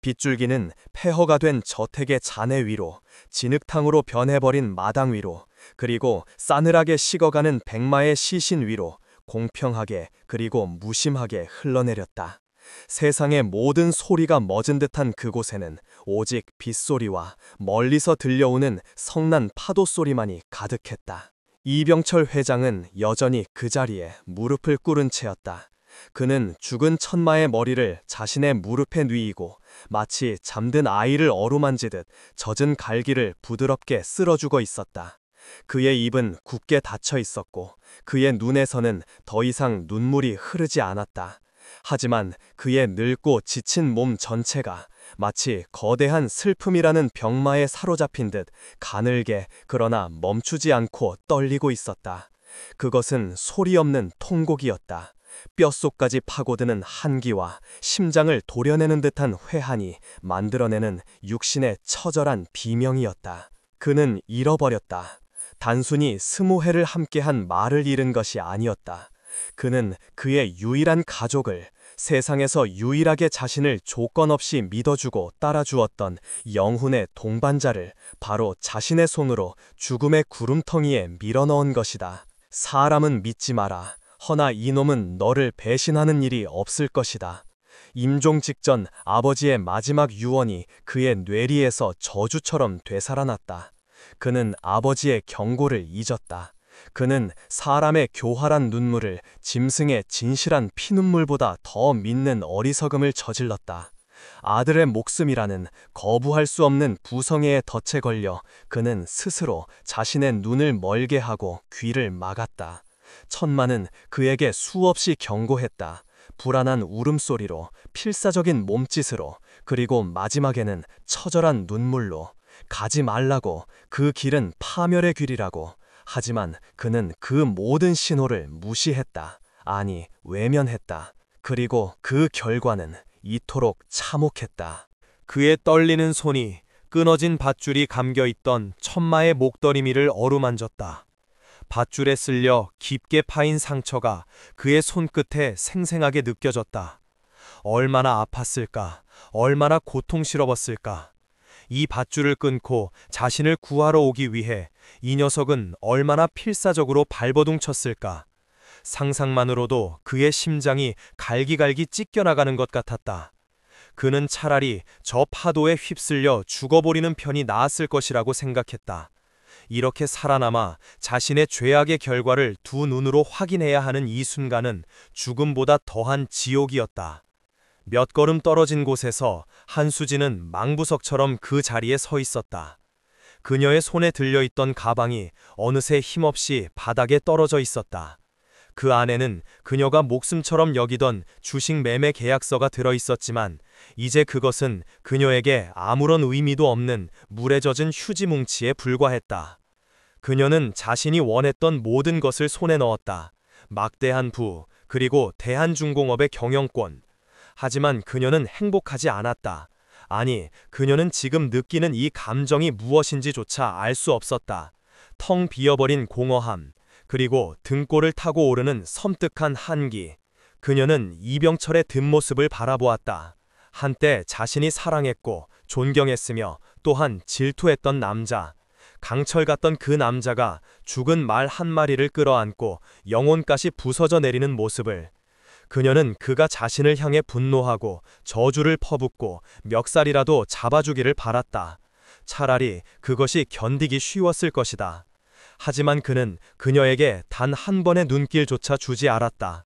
빗줄기는 폐허가 된 저택의 잔해 위로, 진흙탕으로 변해버린 마당 위로, 그리고 싸늘하게 식어가는 백마의 시신 위로 공평하게 그리고 무심하게 흘러내렸다. 세상의 모든 소리가 멎은 듯한 그곳에는 오직 빗소리와 멀리서 들려오는 성난 파도 소리만이 가득했다. 이병철 회장은 여전히 그 자리에 무릎을 꿇은 채였다. 그는 죽은 천마의 머리를 자신의 무릎에 뉘이고 마치 잠든 아이를 어루만지듯 젖은 갈기를 부드럽게 쓸어주고 있었다. 그의 입은 굳게 닫혀 있었고 그의 눈에서는 더 이상 눈물이 흐르지 않았다. 하지만 그의 늙고 지친 몸 전체가 마치 거대한 슬픔이라는 병마에 사로잡힌 듯 가늘게 그러나 멈추지 않고 떨리고 있었다. 그것은 소리 없는 통곡이었다. 뼛속까지 파고드는 한기와 심장을 도려내는 듯한 회한이 만들어내는 육신의 처절한 비명이었다. 그는 잃어버렸다. 단순히 20회를 함께한 말을 잃은 것이 아니었다. 그는 그의 유일한 가족을, 세상에서 유일하게 자신을 조건 없이 믿어주고 따라주었던 영혼의 동반자를 바로 자신의 손으로 죽음의 구름텅이에 밀어넣은 것이다. 사람은 믿지 마라. 허나 이놈은 너를 배신하는 일이 없을 것이다. 임종 직전 아버지의 마지막 유언이 그의 뇌리에서 저주처럼 되살아났다. 그는 아버지의 경고를 잊었다. 그는 사람의 교활한 눈물을 짐승의 진실한 피눈물보다 더 믿는 어리석음을 저질렀다. 아들의 목숨이라는 거부할 수 없는 부성애의 덫에 걸려 그는 스스로 자신의 눈을 멀게 하고 귀를 막았다. 천마는 그에게 수없이 경고했다. 불안한 울음소리로, 필사적인 몸짓으로, 그리고 마지막에는 처절한 눈물로. 가지 말라고, 그 길은 파멸의 길이라고. 하지만 그는 그 모든 신호를 무시했다. 아니, 외면했다. 그리고 그 결과는 이토록 참혹했다.
그의 떨리는 손이 끊어진 밧줄이 감겨있던 천마의 목덜미를 어루만졌다. 밧줄에 쓸려 깊게 파인 상처가 그의 손끝에 생생하게 느껴졌다. 얼마나 아팠을까, 얼마나 고통스러웠을까. 이 밧줄을 끊고 자신을 구하러 오기 위해 이 녀석은 얼마나 필사적으로 발버둥 쳤을까. 상상만으로도 그의 심장이 갈기갈기 찢겨나가는 것 같았다. 그는 차라리 저 파도에 휩쓸려 죽어버리는 편이 나았을 것이라고 생각했다. 이렇게 살아남아 자신의 죄악의 결과를 두 눈으로 확인해야 하는 이 순간은 죽음보다 더한 지옥이었다. 몇 걸음 떨어진 곳에서 한수진은 망부석처럼 그 자리에 서 있었다. 그녀의 손에 들려있던 가방이 어느새 힘없이 바닥에 떨어져 있었다. 그 안에는 그녀가 목숨처럼 여기던 주식 매매 계약서가 들어있었지만 이제 그것은 그녀에게 아무런 의미도 없는 물에 젖은 휴지 뭉치에 불과했다. 그녀는 자신이 원했던 모든 것을 손에 넣었다. 막대한 부, 그리고 대한중공업의 경영권. 하지만 그녀는 행복하지 않았다. 아니, 그녀는 지금 느끼는 이 감정이 무엇인지조차 알 수 없었다. 텅 비어버린 공허함, 그리고 등골을 타고 오르는 섬뜩한 한기. 그녀는 이병철의 뒷모습을 바라보았다. 한때 자신이 사랑했고 존경했으며 또한 질투했던 남자. 강철 같던 그 남자가 죽은 말 한 마리를 끌어안고 영혼까지 부서져 내리는 모습을. 그녀는 그가 자신을 향해 분노하고 저주를 퍼붓고 멱살이라도 잡아주기를 바랐다. 차라리 그것이 견디기 쉬웠을 것이다. 하지만 그는 그녀에게 단 한 번의 눈길조차 주지 않았다.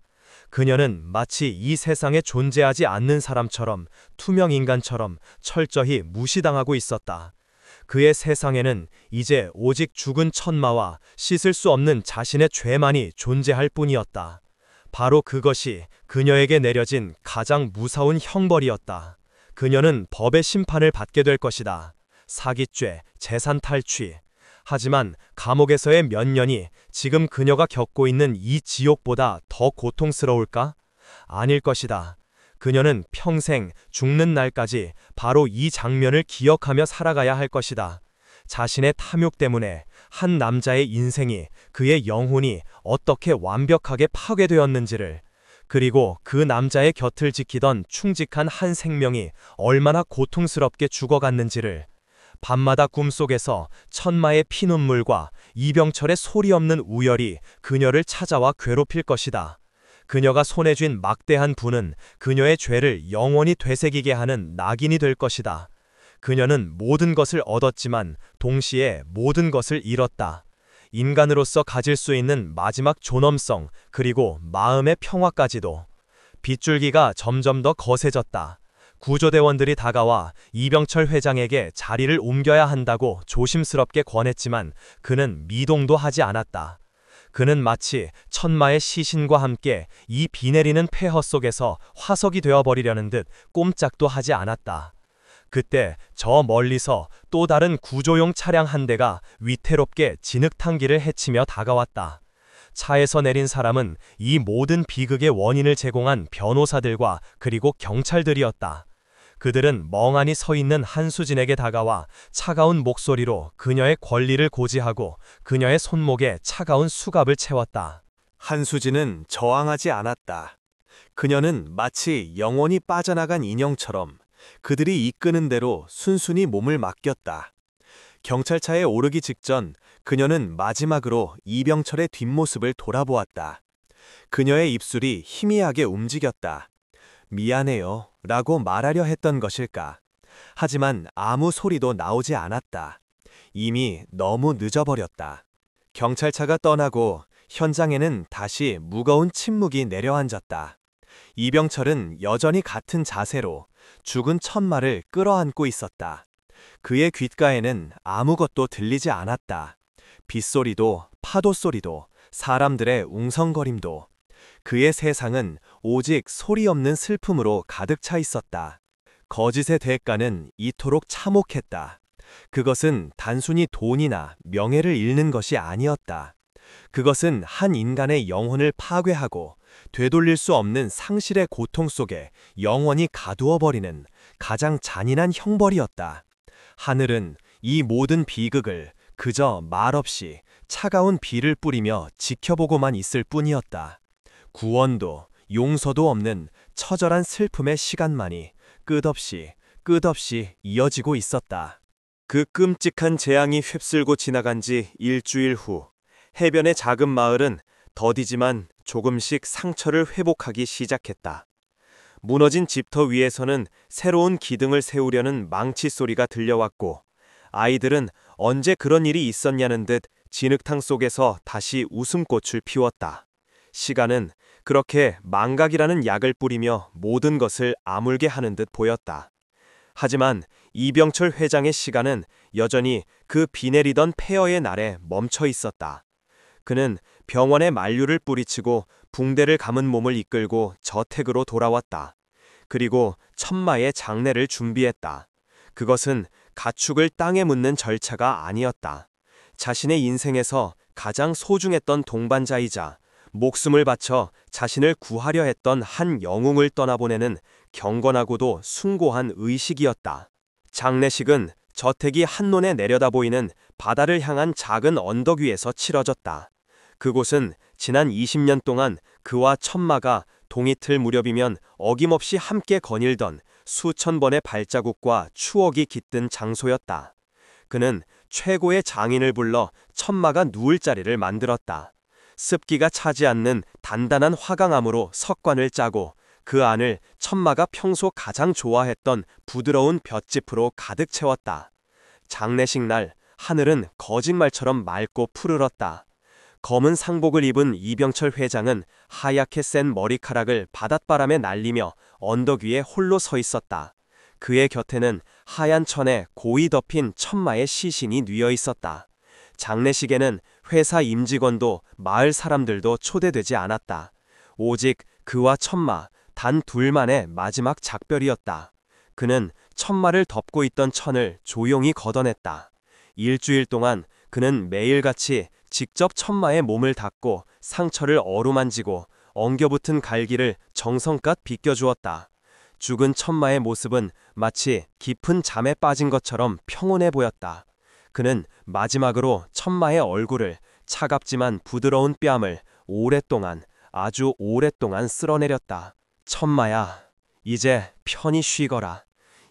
그녀는 마치 이 세상에 존재하지 않는 사람처럼, 투명 인간처럼 철저히 무시당하고 있었다. 그의 세상에는 이제 오직 죽은 천마와 씻을 수 없는 자신의 죄만이 존재할 뿐이었다. 바로 그것이 그녀에게 내려진 가장 무서운 형벌이었다. 그녀는 법의 심판을 받게 될 것이다. 사기죄, 재산 탈취. 하지만 감옥에서의 몇 년이 지금 그녀가 겪고 있는 이 지옥보다 더 고통스러울까? 아닐 것이다. 그녀는 평생 죽는 날까지 바로 이 장면을 기억하며 살아가야 할 것이다. 자신의 탐욕 때문에 한 남자의 인생이, 그의 영혼이 어떻게 완벽하게 파괴되었는지를, 그리고 그 남자의 곁을 지키던 충직한 한 생명이 얼마나 고통스럽게 죽어갔는지를. 밤마다 꿈속에서 천마의 피눈물과 이병철의 소리 없는 우열이 그녀를 찾아와 괴롭힐 것이다. 그녀가 손에 쥔 막대한 불은 그녀의 죄를 영원히 되새기게 하는 낙인이 될 것이다. 그녀는 모든 것을 얻었지만 동시에 모든 것을 잃었다. 인간으로서 가질 수 있는 마지막 존엄성, 그리고 마음의 평화까지도. 빗줄기가 점점 더 거세졌다. 구조대원들이 다가와 이병철 회장에게 자리를 옮겨야 한다고 조심스럽게 권했지만 그는 미동도 하지 않았다. 그는 마치 천마의 시신과 함께 이 비 내리는 폐허 속에서 화석이 되어버리려는 듯 꼼짝도 하지 않았다. 그때 저 멀리서 또 다른 구조용 차량 한 대가 위태롭게 진흙탕기를 헤치며 다가왔다. 차에서 내린 사람은 이 모든 비극의 원인을 제공한 변호사들과 그리고 경찰들이었다. 그들은 멍하니 서 있는 한수진에게 다가와 차가운 목소리로 그녀의 권리를 고지하고 그녀의 손목에 차가운 수갑을 채웠다.
한수진은 저항하지 않았다. 그녀는 마치 영혼이 빠져나간 인형처럼 그들이 이끄는 대로 순순히 몸을 맡겼다. 경찰차에 오르기 직전 그녀는 마지막으로 이병철의 뒷모습을 돌아보았다. 그녀의 입술이 희미하게 움직였다. 미안해요 라고 말하려 했던 것일까? 하지만 아무 소리도 나오지 않았다. 이미 너무 늦어버렸다. 경찰차가 떠나고 현장에는 다시 무거운 침묵이 내려앉았다. 이병철은 여전히 같은 자세로 죽은 천마를 끌어안고 있었다. 그의 귓가에는 아무것도 들리지 않았다. 빗소리도, 파도 소리도, 사람들의 웅성거림도. 그의 세상은 오직 소리 없는 슬픔으로 가득 차 있었다. 거짓의 대가는 이토록 참혹했다. 그것은 단순히 돈이나 명예를 잃는 것이 아니었다. 그것은 한 인간의 영혼을 파괴하고 되돌릴 수 없는 상실의 고통 속에 영원히 가두어버리는 가장 잔인한 형벌이었다. 하늘은 이 모든 비극을 그저 말없이 차가운 비를 뿌리며 지켜보고만 있을 뿐이었다. 구원도 용서도 없는 처절한 슬픔의 시간만이 끝없이 이어지고 있었다. 그 끔찍한 재앙이 휩쓸고 지나간 지 일주일 후 해변의 작은 마을은 더디지만 조금씩 상처를 회복하기 시작했다. 무너진 집터 위에서는 새로운 기둥을 세우려는 망치 소리가 들려왔고 아이들은 언제 그런 일이 있었냐는 듯 진흙탕 속에서 다시 웃음꽃을 피웠다. 시간은 그렇게 망각이라는 약을 뿌리며 모든 것을 아물게 하는 듯 보였다. 하지만 이병철 회장의 시간은 여전히 그 비 내리던 폐허의 날에 멈춰 있었다. 그는 병원에 만류를 뿌리치고 붕대를 감은 몸을 이끌고 저택으로 돌아왔다. 그리고 천마의 장례를 준비했다. 그것은 가축을 땅에 묻는 절차가 아니었다. 자신의 인생에서 가장 소중했던 동반자이자 목숨을 바쳐 자신을 구하려 했던 한 영웅을 떠나보내는 경건하고도 숭고한 의식이었다.
장례식은 저택이 한눈에 내려다 보이는 바다를 향한 작은 언덕 위에서 치러졌다. 그곳은 지난 20년 동안 그와 천마가 동이틀 무렵이면 어김없이 함께 거닐던 수천 번의 발자국과 추억이 깃든 장소였다. 그는 최고의 장인을 불러 천마가 누울 자리를 만들었다. 습기가 차지 않는 단단한 화강암으로 석관을 짜고 그 안을 천마가 평소 가장 좋아했던 부드러운 볏짚으로 가득 채웠다. 장례식 날 하늘은 거짓말처럼 맑고 푸르렀다. 검은 상복을 입은 이병철 회장은 하얗게 센 머리카락을 바닷바람에 날리며 언덕 위에 홀로 서 있었다. 그의 곁에는 하얀 천에 고이 덮인 천마의 시신이 뉘어 있었다. 장례식에는 회사 임직원도 마을 사람들도 초대되지 않았다. 오직 그와 천마 단 둘만의 마지막 작별이었다. 그는 천마를 덮고 있던 천을 조용히 걷어냈다. 일주일 동안 그는 매일같이 직접 천마의 몸을 닦고 상처를 어루만지고 엉겨붙은 갈기를 정성껏 빗겨주었다. 죽은 천마의 모습은 마치 깊은 잠에 빠진 것처럼 평온해 보였다. 그는 마지막으로 천마의 얼굴을 차갑지만 부드러운 뺨을 오랫동안 아주 오랫동안 쓸어내렸다. 천마야, 이제 편히 쉬거라.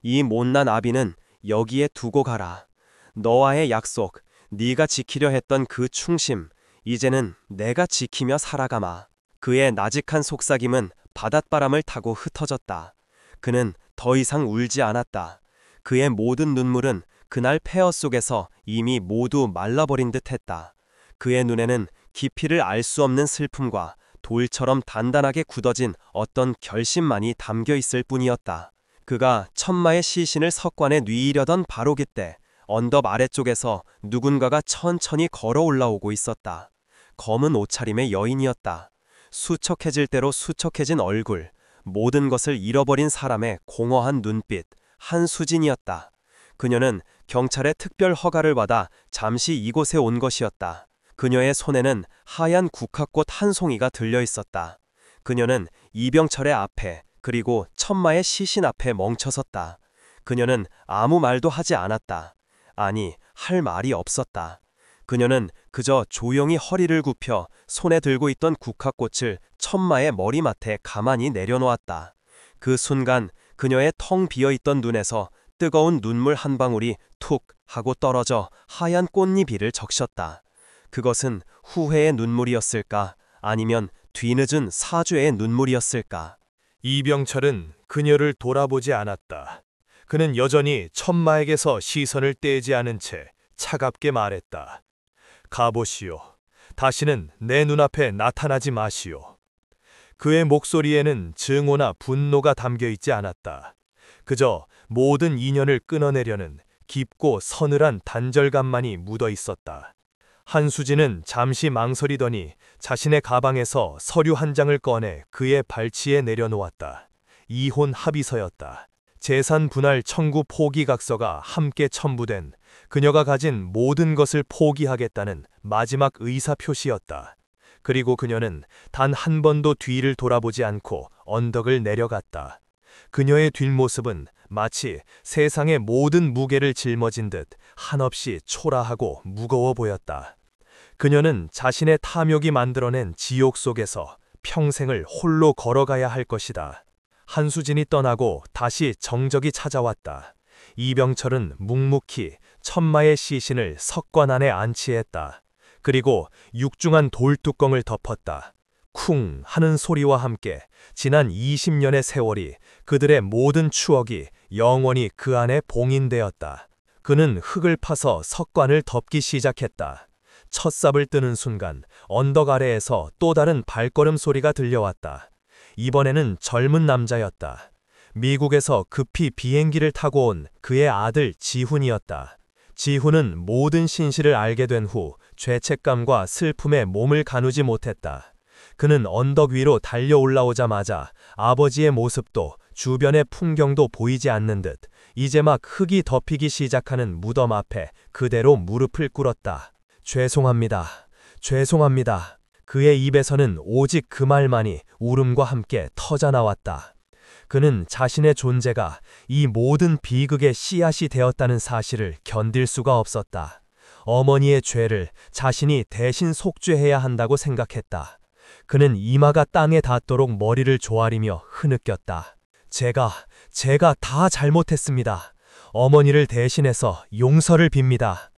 이 못난 아비는 여기에 두고 가라. 너와의 약속, 네가 지키려 했던 그 충심, 이제는 내가 지키며 살아가마. 그의 나직한 속삭임은 바닷바람을 타고 흩어졌다. 그는 더 이상 울지 않았다. 그의 모든 눈물은 그날 폐허 속에서 이미 모두 말라버린 듯했다. 그의 눈에는 깊이를 알 수 없는 슬픔과 돌처럼 단단하게 굳어진 어떤 결심만이 담겨 있을 뿐이었다. 그가 천마의 시신을 석관에 뉘이려던 바로 그때 언덕 아래쪽에서 누군가가 천천히 걸어 올라오고 있었다. 검은 옷차림의 여인이었다. 수척해질 대로 수척해진 얼굴, 모든 것을 잃어버린 사람의 공허한 눈빛, 한수진이었다. 그녀는 경찰의 특별 허가를 받아 잠시 이곳에 온 것이었다. 그녀의 손에는 하얀 국화꽃 한 송이가 들려 있었다. 그녀는 이병철의 앞에 그리고 천마의 시신 앞에 멈춰섰다. 그녀는 아무 말도 하지 않았다. 아니, 할 말이 없었다. 그녀는 그저 조용히 허리를 굽혀 손에 들고 있던 국화꽃을 천마의 머리맡에 가만히 내려놓았다. 그 순간 그녀의 텅 비어있던 눈에서 뜨거운 눈물 한 방울이 툭 하고 떨어져 하얀 꽃잎 위를 적셨다. 그것은 후회의 눈물이었을까? 아니면 뒤늦은 사죄의 눈물이었을까?
이병철은 그녀를 돌아보지 않았다. 그는 여전히 천마에게서 시선을 떼지 않은 채 차갑게 말했다. 가보시오. 다시는 내 눈앞에 나타나지 마시오. 그의 목소리에는 증오나 분노가 담겨 있지 않았다. 그저 모든 인연을 끊어내려는 깊고 서늘한 단절감만이 묻어 있었다. 한수진은 잠시 망설이더니 자신의 가방에서 서류 한 장을 꺼내 그의 발치에 내려놓았다. 이혼 합의서였다. 재산 분할 청구 포기각서가 함께 첨부된 그녀가 가진 모든 것을 포기하겠다는 마지막 의사표시였다. 그리고 그녀는 단 한 번도 뒤를 돌아보지 않고 언덕을 내려갔다. 그녀의 뒷모습은 마치 세상의 모든 무게를 짊어진 듯 한없이 초라하고 무거워 보였다. 그녀는 자신의 탐욕이 만들어낸 지옥 속에서 평생을 홀로 걸어가야 할 것이다. 한수진이 떠나고 다시 정적이 찾아왔다. 이병철은 묵묵히 천마의 시신을 석관 안에 안치했다. 그리고 육중한 돌뚜껑을 덮었다. 쿵 하는 소리와 함께 지난 20년의 세월이, 그들의 모든 추억이 영원히 그 안에 봉인되었다. 그는 흙을 파서 석관을 덮기 시작했다. 첫 삽을 뜨는 순간 언덕 아래에서 또 다른 발걸음 소리가 들려왔다. 이번에는 젊은 남자였다. 미국에서 급히 비행기를 타고 온 그의 아들 지훈이었다. 지훈은 모든 진실을 알게 된 후 죄책감과 슬픔에 몸을 가누지 못했다. 그는 언덕 위로 달려 올라오자마자 아버지의 모습도 주변의 풍경도 보이지 않는 듯 이제 막 흙이 덮이기 시작하는 무덤 앞에 그대로 무릎을 꿇었다. 죄송합니다. 죄송합니다. 그의 입에서는 오직 그 말만이 울음과 함께 터져 나왔다.
그는 자신의 존재가 이 모든 비극의 씨앗이 되었다는 사실을 견딜 수가 없었다. 어머니의 죄를 자신이 대신 속죄해야 한다고 생각했다. 그는 이마가 땅에 닿도록 머리를 조아리며 흐느꼈다. 제가 다 잘못했습니다. 어머니를 대신해서 용서를 빕니다.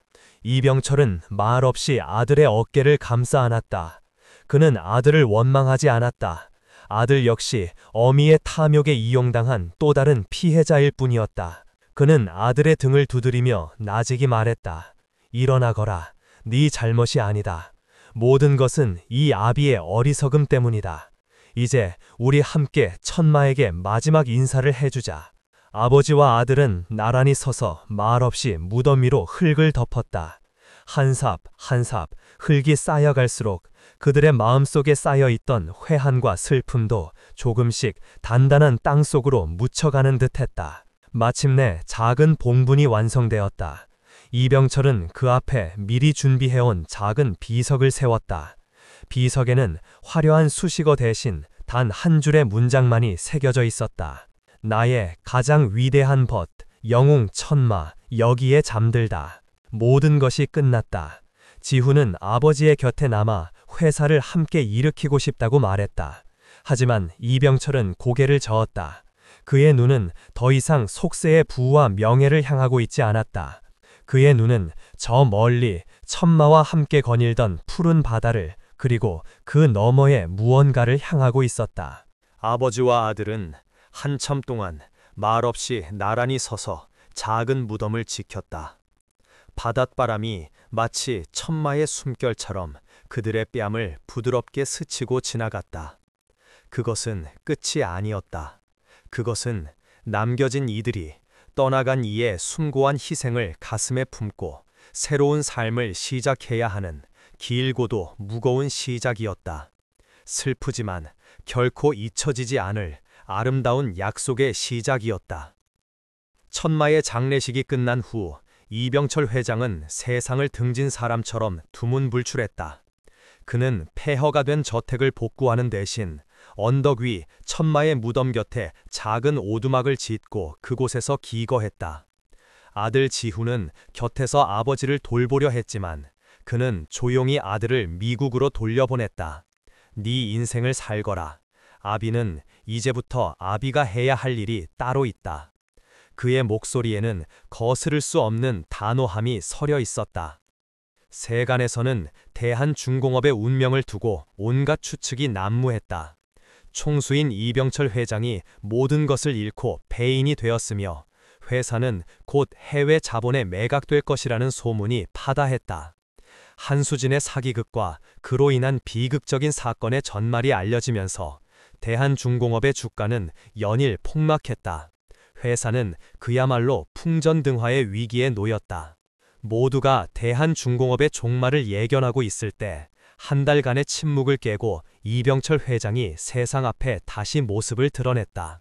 이병철은 말없이 아들의 어깨를 감싸 안았다. 그는 아들을 원망하지 않았다. 아들 역시 어미의 탐욕에 이용당한 또 다른 피해자일 뿐이었다. 그는 아들의 등을 두드리며 나직이 말했다. 일어나거라. 네 잘못이 아니다. 모든 것은 이 아비의 어리석음 때문이다. 이제 우리 함께 천마에게 마지막 인사를 해주자. 아버지와 아들은 나란히 서서 말없이 무덤 위로 흙을 덮었다. 한 삽 한 삽 흙이 쌓여갈수록 그들의 마음속에 쌓여있던 회한과 슬픔도 조금씩 단단한 땅 속으로 묻혀가는 듯했다. 마침내 작은 봉분이 완성되었다. 이병철은 그 앞에 미리 준비해온 작은 비석을 세웠다. 비석에는 화려한 수식어 대신 단 한 줄의 문장만이 새겨져 있었다. 나의 가장 위대한 벗, 영웅 천마, 여기에 잠들다. 모든 것이 끝났다. 지훈은 아버지의 곁에 남아 회사를 함께 일으키고 싶다고 말했다. 하지만 이병철은 고개를 저었다. 그의 눈은 더 이상 속세의 부와 명예를 향하고 있지 않았다. 그의 눈은 저 멀리 천마와 함께 거닐던 푸른 바다를 그리고 그 너머의 무언가를 향하고 있었다.
아버지와 아들은 한참 동안 말없이 나란히 서서 작은 무덤을 지켰다. 바닷바람이 마치 천마의 숨결처럼 그들의 뺨을 부드럽게 스치고 지나갔다. 그것은 끝이 아니었다. 그것은 남겨진 이들이 떠나간 이의 숭고한 희생을 가슴에 품고 새로운 삶을 시작해야 하는 길고도 무거운 시작이었다. 슬프지만 결코 잊혀지지 않을 아름다운 약속의 시작이었다. 천마의 장례식이 끝난 후 이병철 회장은 세상을 등진 사람처럼 두문불출했다. 그는 폐허가 된 저택을 복구하는 대신 언덕 위 천마의 무덤 곁에 작은 오두막을 짓고 그곳에서 기거했다. 아들 지훈은 곁에서 아버지를 돌보려 했지만 그는 조용히 아들을 미국으로 돌려보냈다. 네 인생을 살거라. 아비는 이제부터 아비가 해야 할 일이 따로 있다. 그의 목소리에는 거스를 수 없는 단호함이 서려 있었다. 세간에서는 대한중공업의 운명을 두고 온갖 추측이 난무했다. 총수인 이병철 회장이 모든 것을 잃고 배인이 되었으며 회사는 곧 해외 자본에 매각될 것이라는 소문이 파다했다. 한수진의 사기극과 그로 인한 비극적인 사건의 전말이 알려지면서 대한중공업의 주가는 연일 폭락했다. 회사는 그야말로 풍전등화의 위기에 놓였다. 모두가 대한중공업의 종말을 예견하고 있을 때 한 달간의 침묵을 깨고 이병철 회장이 세상 앞에 다시 모습을 드러냈다.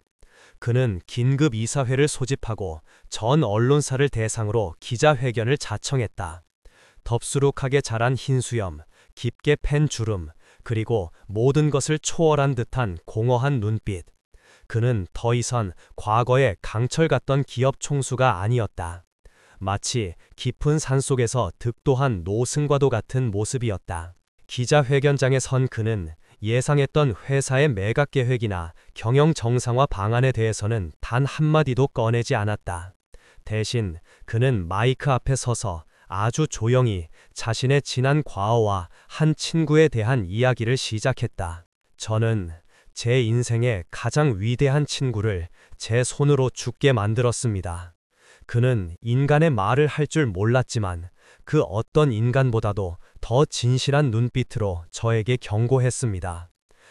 그는 긴급 이사회를 소집하고 전 언론사를 대상으로 기자회견을 자청했다. 덥수룩하게 자란 흰수염, 깊게 팬 주름, 그리고 모든 것을 초월한 듯한 공허한 눈빛. 그는 더 이상 과거의 강철 같던 기업 총수가 아니었다. 마치 깊은 산속에서 득도한 노승과도 같은 모습이었다. 기자회견장에 선 그는 예상했던 회사의 매각 계획이나 경영 정상화 방안에 대해서는 단 한마디도 꺼내지 않았다. 대신 그는 마이크 앞에 서서 아주 조용히 자신의 지난 과거와 한 친구에 대한 이야기를 시작했다. 저는 제 인생의 가장 위대한 친구를 제 손으로 죽게 만들었습니다. 그는 인간의 말을 할 줄 몰랐지만 그 어떤 인간보다도 더 진실한 눈빛으로 저에게 경고했습니다.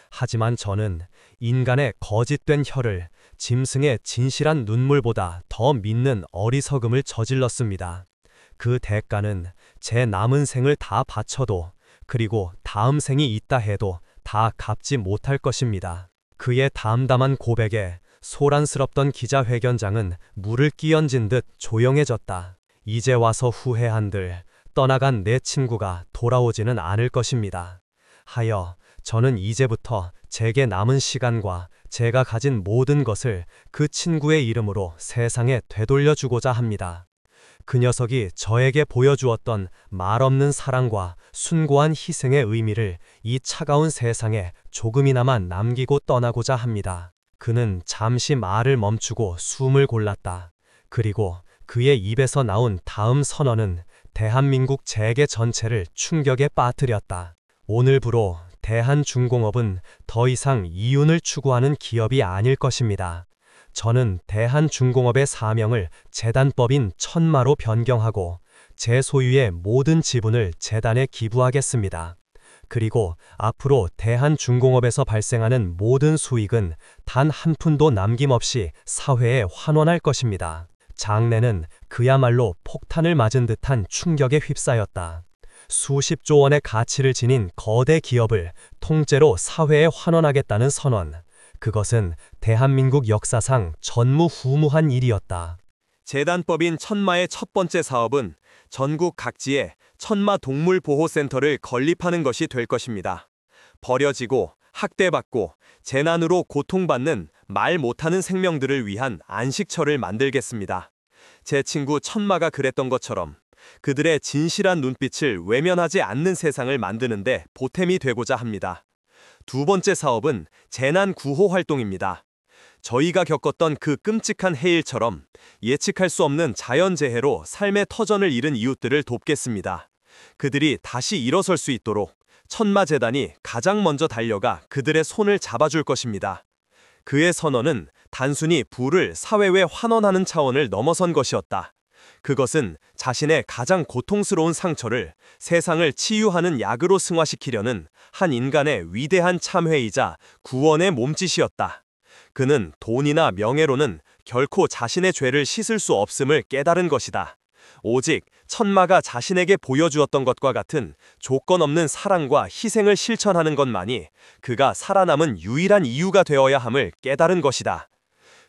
하지만 저는 인간의 거짓된 혀를 짐승의 진실한 눈물보다 더 믿는 어리석음을 저질렀습니다. 그 대가는 제 남은 생을 다 바쳐도 그리고 다음 생이 있다 해도 다 갚지 못할 것입니다. 그의 담담한 고백에 소란스럽던 기자회견장은 물을 끼얹은 듯 조용해졌다. 이제 와서 후회한들 떠나간 내 친구가 돌아오지는 않을 것입니다. 하여 저는 이제부터 제게 남은 시간과
제가 가진 모든 것을 그 친구의 이름으로 세상에 되돌려주고자 합니다. 그 녀석이 저에게 보여주었던 말없는 사랑과 숭고한 희생의 의미를 이 차가운 세상에 조금이나마 남기고 떠나고자 합니다. 그는 잠시 말을 멈추고 숨을 골랐다. 그리고 그의 입에서 나온 다음 선언은 대한민국 재계 전체를 충격에 빠뜨렸다. 오늘부로 대한중공업은 더 이상 이윤을 추구하는 기업이 아닐 것입니다. 저는 대한중공업의 사명을 재단법인 천마로 변경하고 제 소유의 모든 지분을 재단에 기부하겠습니다. 그리고 앞으로 대한중공업에서 발생하는 모든 수익은 단 한 푼도 남김없이 사회에 환원할 것입니다. 장래는 그야말로 폭탄을 맞은 듯한 충격에 휩싸였다. 수십조 원의 가치를 지닌 거대 기업을 통째로 사회에 환원하겠다는 선언. 그것은 대한민국 역사상 전무후무한 일이었다.
재단법인 천마의 첫 번째 사업은 전국 각지에 천마 동물보호센터를 건립하는 것이 될 것입니다. 버려지고 학대받고 재난으로 고통받는 말 못하는 생명들을 위한 안식처를 만들겠습니다. 제 친구 천마가 그랬던 것처럼 그들의 진실한 눈빛을 외면하지 않는 세상을 만드는데 보탬이 되고자 합니다. 두 번째 사업은 재난 구호 활동입니다. 저희가 겪었던 그 끔찍한 해일처럼 예측할 수 없는 자연재해로 삶의 터전을 잃은 이웃들을 돕겠습니다. 그들이 다시 일어설 수 있도록 천마재단이 가장 먼저 달려가 그들의 손을 잡아줄 것입니다. 그의 선언은 단순히 부를 사회에 환원하는 차원을 넘어선 것이었다. 그것은 자신의 가장 고통스러운 상처를 세상을 치유하는 약으로 승화시키려는 한 인간의 위대한 참회이자 구원의 몸짓이었다. 그는 돈이나 명예로는 결코 자신의 죄를 씻을 수 없음을 깨달은 것이다. 오직 천마가 자신에게 보여주었던 것과 같은 조건 없는 사랑과 희생을 실천하는 것만이 그가 살아남은 유일한 이유가 되어야 함을 깨달은 것이다.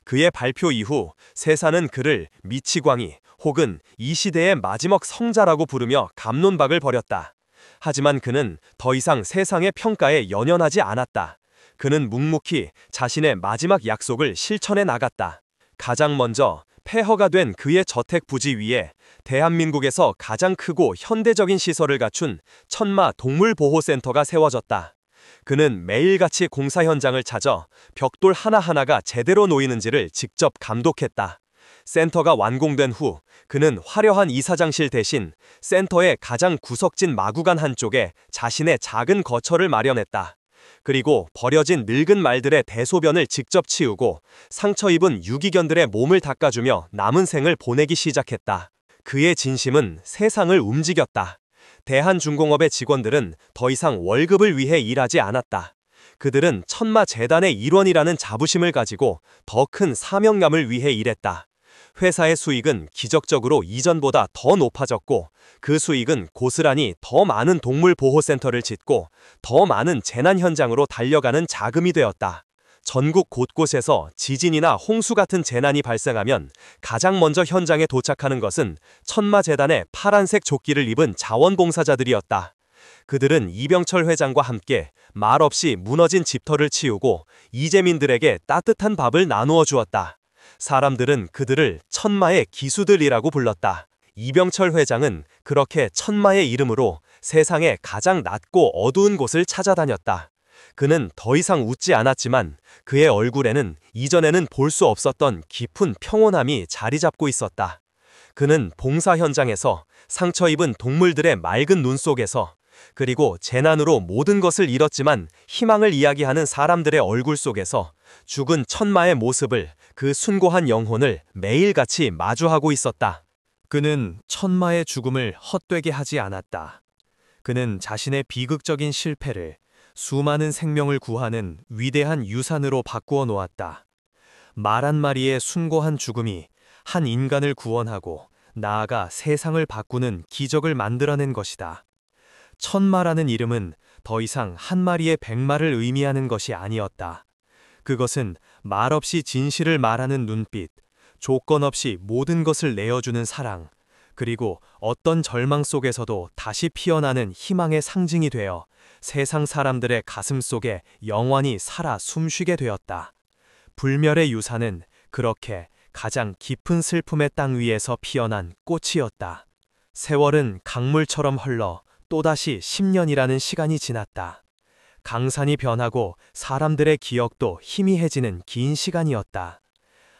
그의 발표 이후 세상은 그를 미치광이 혹은 이 시대의 마지막 성자라고 부르며 갑론박을 벌였다. 하지만 그는 더 이상 세상의 평가에 연연하지 않았다. 그는 묵묵히 자신의 마지막 약속을 실천해 나갔다. 가장 먼저 폐허가 된 그의 저택 부지 위에 대한민국에서 가장 크고 현대적인 시설을 갖춘 천마 동물보호센터가 세워졌다. 그는 매일같이 공사 현장을 찾아 벽돌 하나하나가 제대로 놓이는지를 직접 감독했다. 센터가 완공된 후 그는 화려한 이사장실 대신 센터의 가장 구석진 마구간 한쪽에 자신의 작은 거처를 마련했다. 그리고 버려진 늙은 말들의 대소변을 직접 치우고 상처 입은 유기견들의 몸을 닦아주며 남은 생을 보내기 시작했다. 그의 진심은 세상을 움직였다. 대한중공업의 직원들은 더 이상 월급을 위해 일하지 않았다. 그들은 천마재단의 일원이라는 자부심을 가지고 더 큰 사명감을 위해 일했다. 회사의 수익은 기적적으로 이전보다 더 높아졌고 그 수익은 고스란히 더 많은 동물보호센터를 짓고 더 많은 재난 현장으로 달려가는 자금이 되었다. 전국 곳곳에서 지진이나 홍수 같은 재난이 발생하면 가장 먼저 현장에 도착하는 것은 천마재단의 파란색 조끼를 입은 자원봉사자들이었다. 그들은 이병철 회장과 함께 말없이 무너진 집터를 치우고 이재민들에게 따뜻한 밥을 나누어 주었다. 사람들은 그들을 천마의 기수들이라고 불렀다. 이병철 회장은 그렇게 천마의 이름으로 세상의 가장 낮고 어두운 곳을 찾아다녔다. 그는 더 이상 웃지 않았지만 그의 얼굴에는 이전에는 볼 수 없었던 깊은 평온함이 자리 잡고 있었다. 그는 봉사 현장에서 상처 입은 동물들의 맑은 눈 속에서 그리고 재난으로 모든 것을 잃었지만 희망을 이야기하는 사람들의 얼굴 속에서 죽은 천마의 모습을, 그 숭고한 영혼을 매일같이 마주하고 있었다. 그는 천마의 죽음을 헛되게 하지 않았다. 그는 자신의 비극적인 실패를 수많은 생명을 구하는 위대한 유산으로 바꾸어 놓았다. 말 한마리의 숭고한 죽음이 한 인간을 구원하고 나아가 세상을 바꾸는 기적을 만들어낸 것이다. 천마라는 이름은 더 이상 한 마리의 100마를 의미하는 것이 아니었다. 그것은 말없이 진실을 말하는 눈빛, 조건 없이 모든 것을 내어주는 사랑, 그리고 어떤 절망 속에서도 다시 피어나는 희망의 상징이 되어 세상 사람들의 가슴 속에 영원히 살아 숨쉬게 되었다. 불멸의 유산은 그렇게 가장 깊은 슬픔의 땅 위에서 피어난 꽃이었다. 세월은 강물처럼 흘러 또다시 10년이라는 시간이 지났다. 강산이 변하고 사람들의 기억도 희미해지는 긴 시간이었다.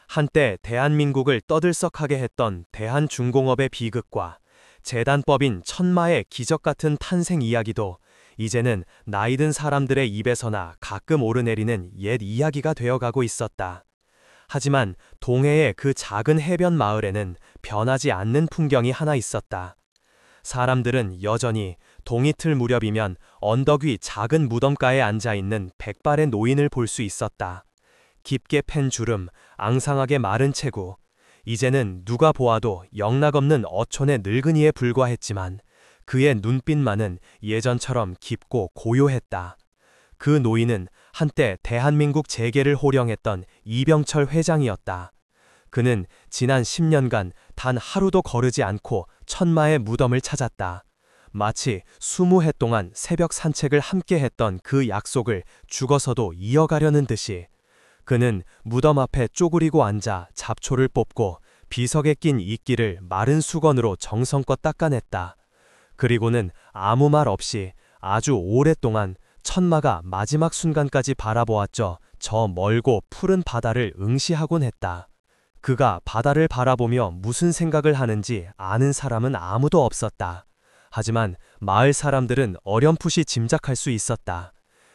한때 대한민국을 떠들썩하게 했던 대한중공업의 비극과 재단법인 천마의 기적 같은 탄생 이야기도 이제는 나이든 사람들의 입에서나 가끔 오르내리는 옛 이야기가 되어가고 있었다. 하지만 동해의 그 작은 해변 마을에는 변하지 않는 풍경이 하나 있었다. 사람들은 여전히 동이틀 무렵이면 언덕 위 작은 무덤가에 앉아있는 백발의 노인을 볼 수 있었다. 깊게 팬 주름, 앙상하게 마른 체구, 이제는 누가 보아도 영락없는 어촌의 늙은이에 불과했지만 그의 눈빛만은 예전처럼 깊고 고요했다. 그 노인은 한때 대한민국 재계를 호령했던 이병철 회장이었다. 그는 지난 10년간 단 하루도 거르지 않고 천마의 무덤을 찾았다. 마치 20해 동안 새벽 산책을 함께 했던 그 약속을 죽어서도 이어가려는 듯이 그는 무덤 앞에 쪼그리고 앉아 잡초를 뽑고 비석에 낀 이끼를 마른 수건으로 정성껏 닦아냈다. 그리고는 아무 말 없이 아주 오랫동안 천마가 마지막 순간까지 바라보았죠. 저 멀고 푸른 바다를 응시하곤 했다. 그가 바다를 바라보며 무슨 생각을 하는지 아는 사람은 아무도 없었다. 하지만 마을 사람들은 어렴풋이 짐작할 수 있었다.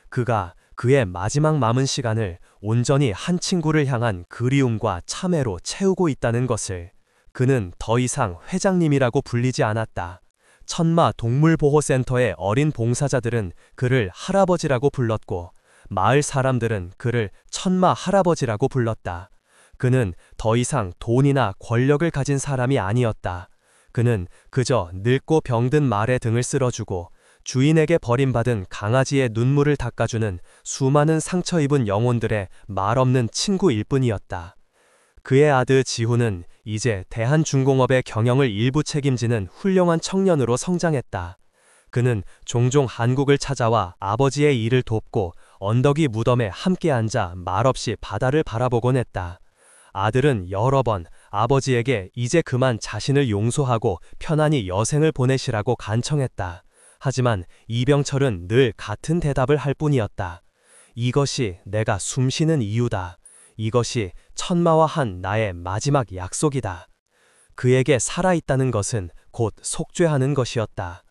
그가 그의 마지막 남은 시간을 온전히 한 친구를 향한 그리움과 참회로 채우고 있다는 것을. 그는 더 이상 회장님이라고 불리지 않았다. 천마 동물보호센터의 어린 봉사자들은 그를 할아버지라고 불렀고 마을 사람들은 그를 천마 할아버지라고 불렀다. 그는 더 이상 돈이나 권력을 가진 사람이 아니었다. 그는 그저 늙고 병든 말의 등을 쓸어주고 주인에게 버림받은 강아지의 눈물을 닦아주는 수많은 상처 입은 영혼들의 말 없는 친구일 뿐이었다. 그의 아들 지훈은 이제 대한중공업의 경영을 일부 책임지는 훌륭한 청년으로 성장했다. 그는 종종 한국을 찾아와 아버지의 일을 돕고 언덕이 무덤에 함께 앉아 말없이 바다를 바라보곤 했다. 아들은 여러 번 아버지에게 이제 그만 자신을 용서하고 편안히 여생을 보내시라고 간청했다. 하지만 이병철은 늘 같은 대답을 할 뿐이었다. 이것이 내가 숨쉬는 이유다. 이것이 천마와 한 나의 마지막 약속이다. 그에게 살아있다는 것은 곧 속죄하는 것이었다.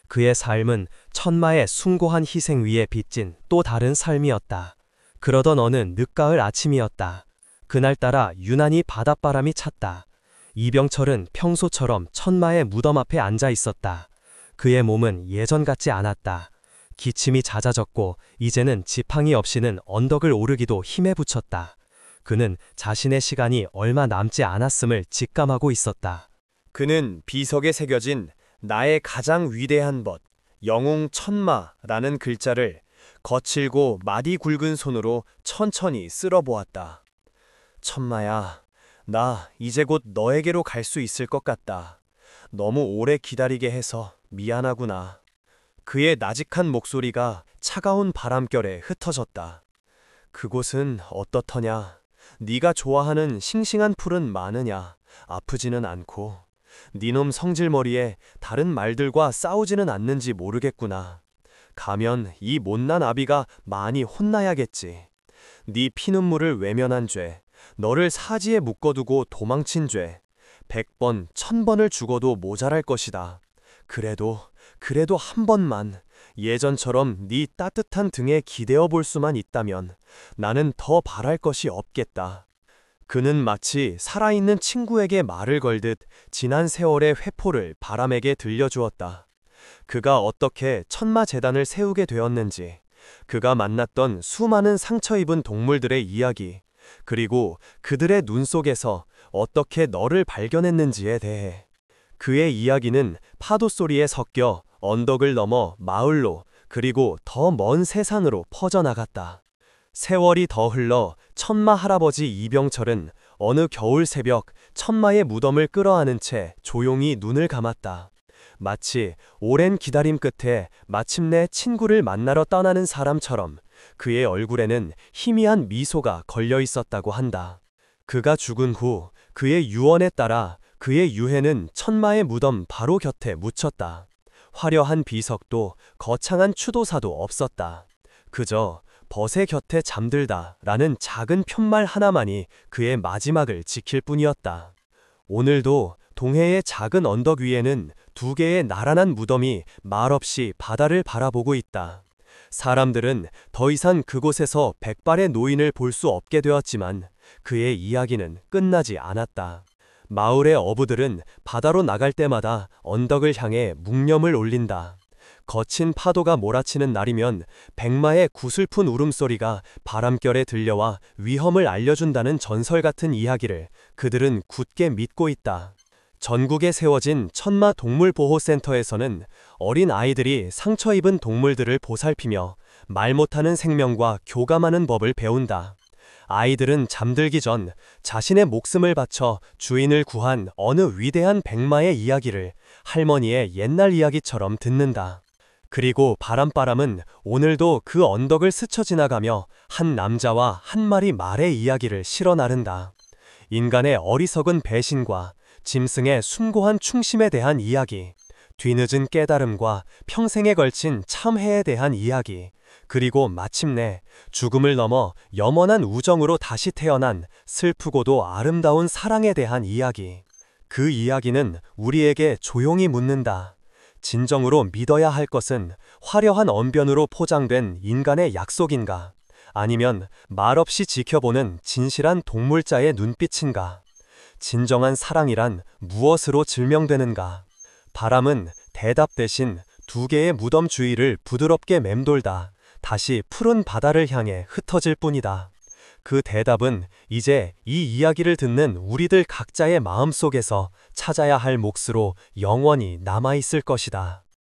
그의 삶은 천마의 숭고한 희생 위에 빚진 또 다른 삶이었다. 그러던 어느 늦가을 아침이었다. 그날따라 유난히 바닷바람이 찼다. 이병철은 평소처럼 천마의 무덤 앞에 앉아 있었다. 그의 몸은 예전 같지 않았다. 기침이 잦아졌고 이제는 지팡이 없이는 언덕을 오르기도 힘에 부쳤다. 그는 자신의 시간이 얼마 남지 않았음을 직감하고 있었다.
그는 비석에 새겨진 나의 가장 위대한 벗, 영웅 천마라는 글자를 거칠고 마디 굵은 손으로 천천히 쓸어보았다. 천마야, 나 이제 곧 너에게로 갈 수 있을 것 같다. 너무 오래 기다리게 해서 미안하구나. 그의 나직한 목소리가 차가운 바람결에 흩어졌다. 그곳은 어떻더냐? 네가 좋아하는 싱싱한 풀은 많으냐? 아프지는 않고. 네놈 성질머리에 다른 말들과 싸우지는 않는지 모르겠구나. 가면 이 못난 아비가 많이 혼나야겠지. 네 피눈물을 외면한 죄, 너를 사지에 묶어두고 도망친 죄, 100번, 1000번을 죽어도 모자랄 것이다. 그래도 한 번만 예전처럼 네 따뜻한 등에 기대어 볼 수만 있다면 나는 더 바랄 것이 없겠다. 그는 마치 살아있는 친구에게 말을 걸듯 지난 세월의 회포를 바람에게 들려주었다. 그가 어떻게 천마재단을 세우게 되었는지, 그가 만났던 수많은 상처 입은 동물들의 이야기, 그리고 그들의 눈 속에서 어떻게 너를 발견했는지에 대해. 그의 이야기는 파도 소리에 섞여 언덕을 넘어 마을로 그리고 더 먼 세상으로 퍼져나갔다. 세월이 더 흘러 천마 할아버지 이병철은 어느 겨울 새벽 천마의 무덤을 끌어안은 채 조용히 눈을 감았다. 마치 오랜 기다림 끝에 마침내 친구를 만나러 떠나는 사람처럼
그의 얼굴에는 희미한 미소가 걸려 있었다고 한다. 그가 죽은 후 그의 유언에 따라 그의 유해는 천마의 무덤 바로 곁에 묻혔다. 화려한 비석도 거창한 추도사도 없었다. 그저 벗의 곁에 잠들다 라는 작은 편말 하나만이 그의 마지막을 지킬 뿐이었다. 오늘도 동해의 작은 언덕 위에는 두 개의 나란한 무덤이 말없이 바다를 바라보고 있다. 사람들은 더 이상 그곳에서 백발의 노인을 볼 수 없게 되었지만 그의 이야기는 끝나지 않았다. 마을의 어부들은 바다로 나갈 때마다 언덕을 향해 묵념을 올린다. 거친 파도가 몰아치는 날이면 백마의 구슬픈 울음소리가 바람결에 들려와 위험을 알려준다는 전설 같은 이야기를 그들은 굳게 믿고 있다. 전국에 세워진 천마 동물보호센터에서는 어린 아이들이 상처 입은 동물들을 보살피며 말 못하는 생명과 교감하는 법을 배운다. 아이들은 잠들기 전 자신의 목숨을 바쳐 주인을 구한 어느 위대한 백마의 이야기를 할머니의 옛날 이야기처럼 듣는다. 그리고 바람바람은 오늘도 그 언덕을 스쳐 지나가며 한 남자와 한 마리 말의 이야기를 실어 나른다. 인간의 어리석은 배신과 짐승의 숭고한 충심에 대한 이야기, 뒤늦은 깨달음과 평생에 걸친 참회에 대한 이야기, 그리고 마침내 죽음을 넘어 영원한 우정으로 다시 태어난 슬프고도 아름다운 사랑에 대한 이야기. 그 이야기는 우리에게 조용히 묻는다. 진정으로 믿어야 할 것은 화려한 언변으로 포장된 인간의 약속인가? 아니면 말없이 지켜보는 진실한 동물자의 눈빛인가? 진정한 사랑이란 무엇으로 증명되는가? 바람은 대답 대신 두 개의 무덤 주위를 부드럽게 맴돌다 다시 푸른 바다를 향해 흩어질 뿐이다. 그 대답은 이제 이 이야기를 듣는 우리들 각자의 마음속에서 찾아야 할 몫으로 영원히 남아있을 것이다.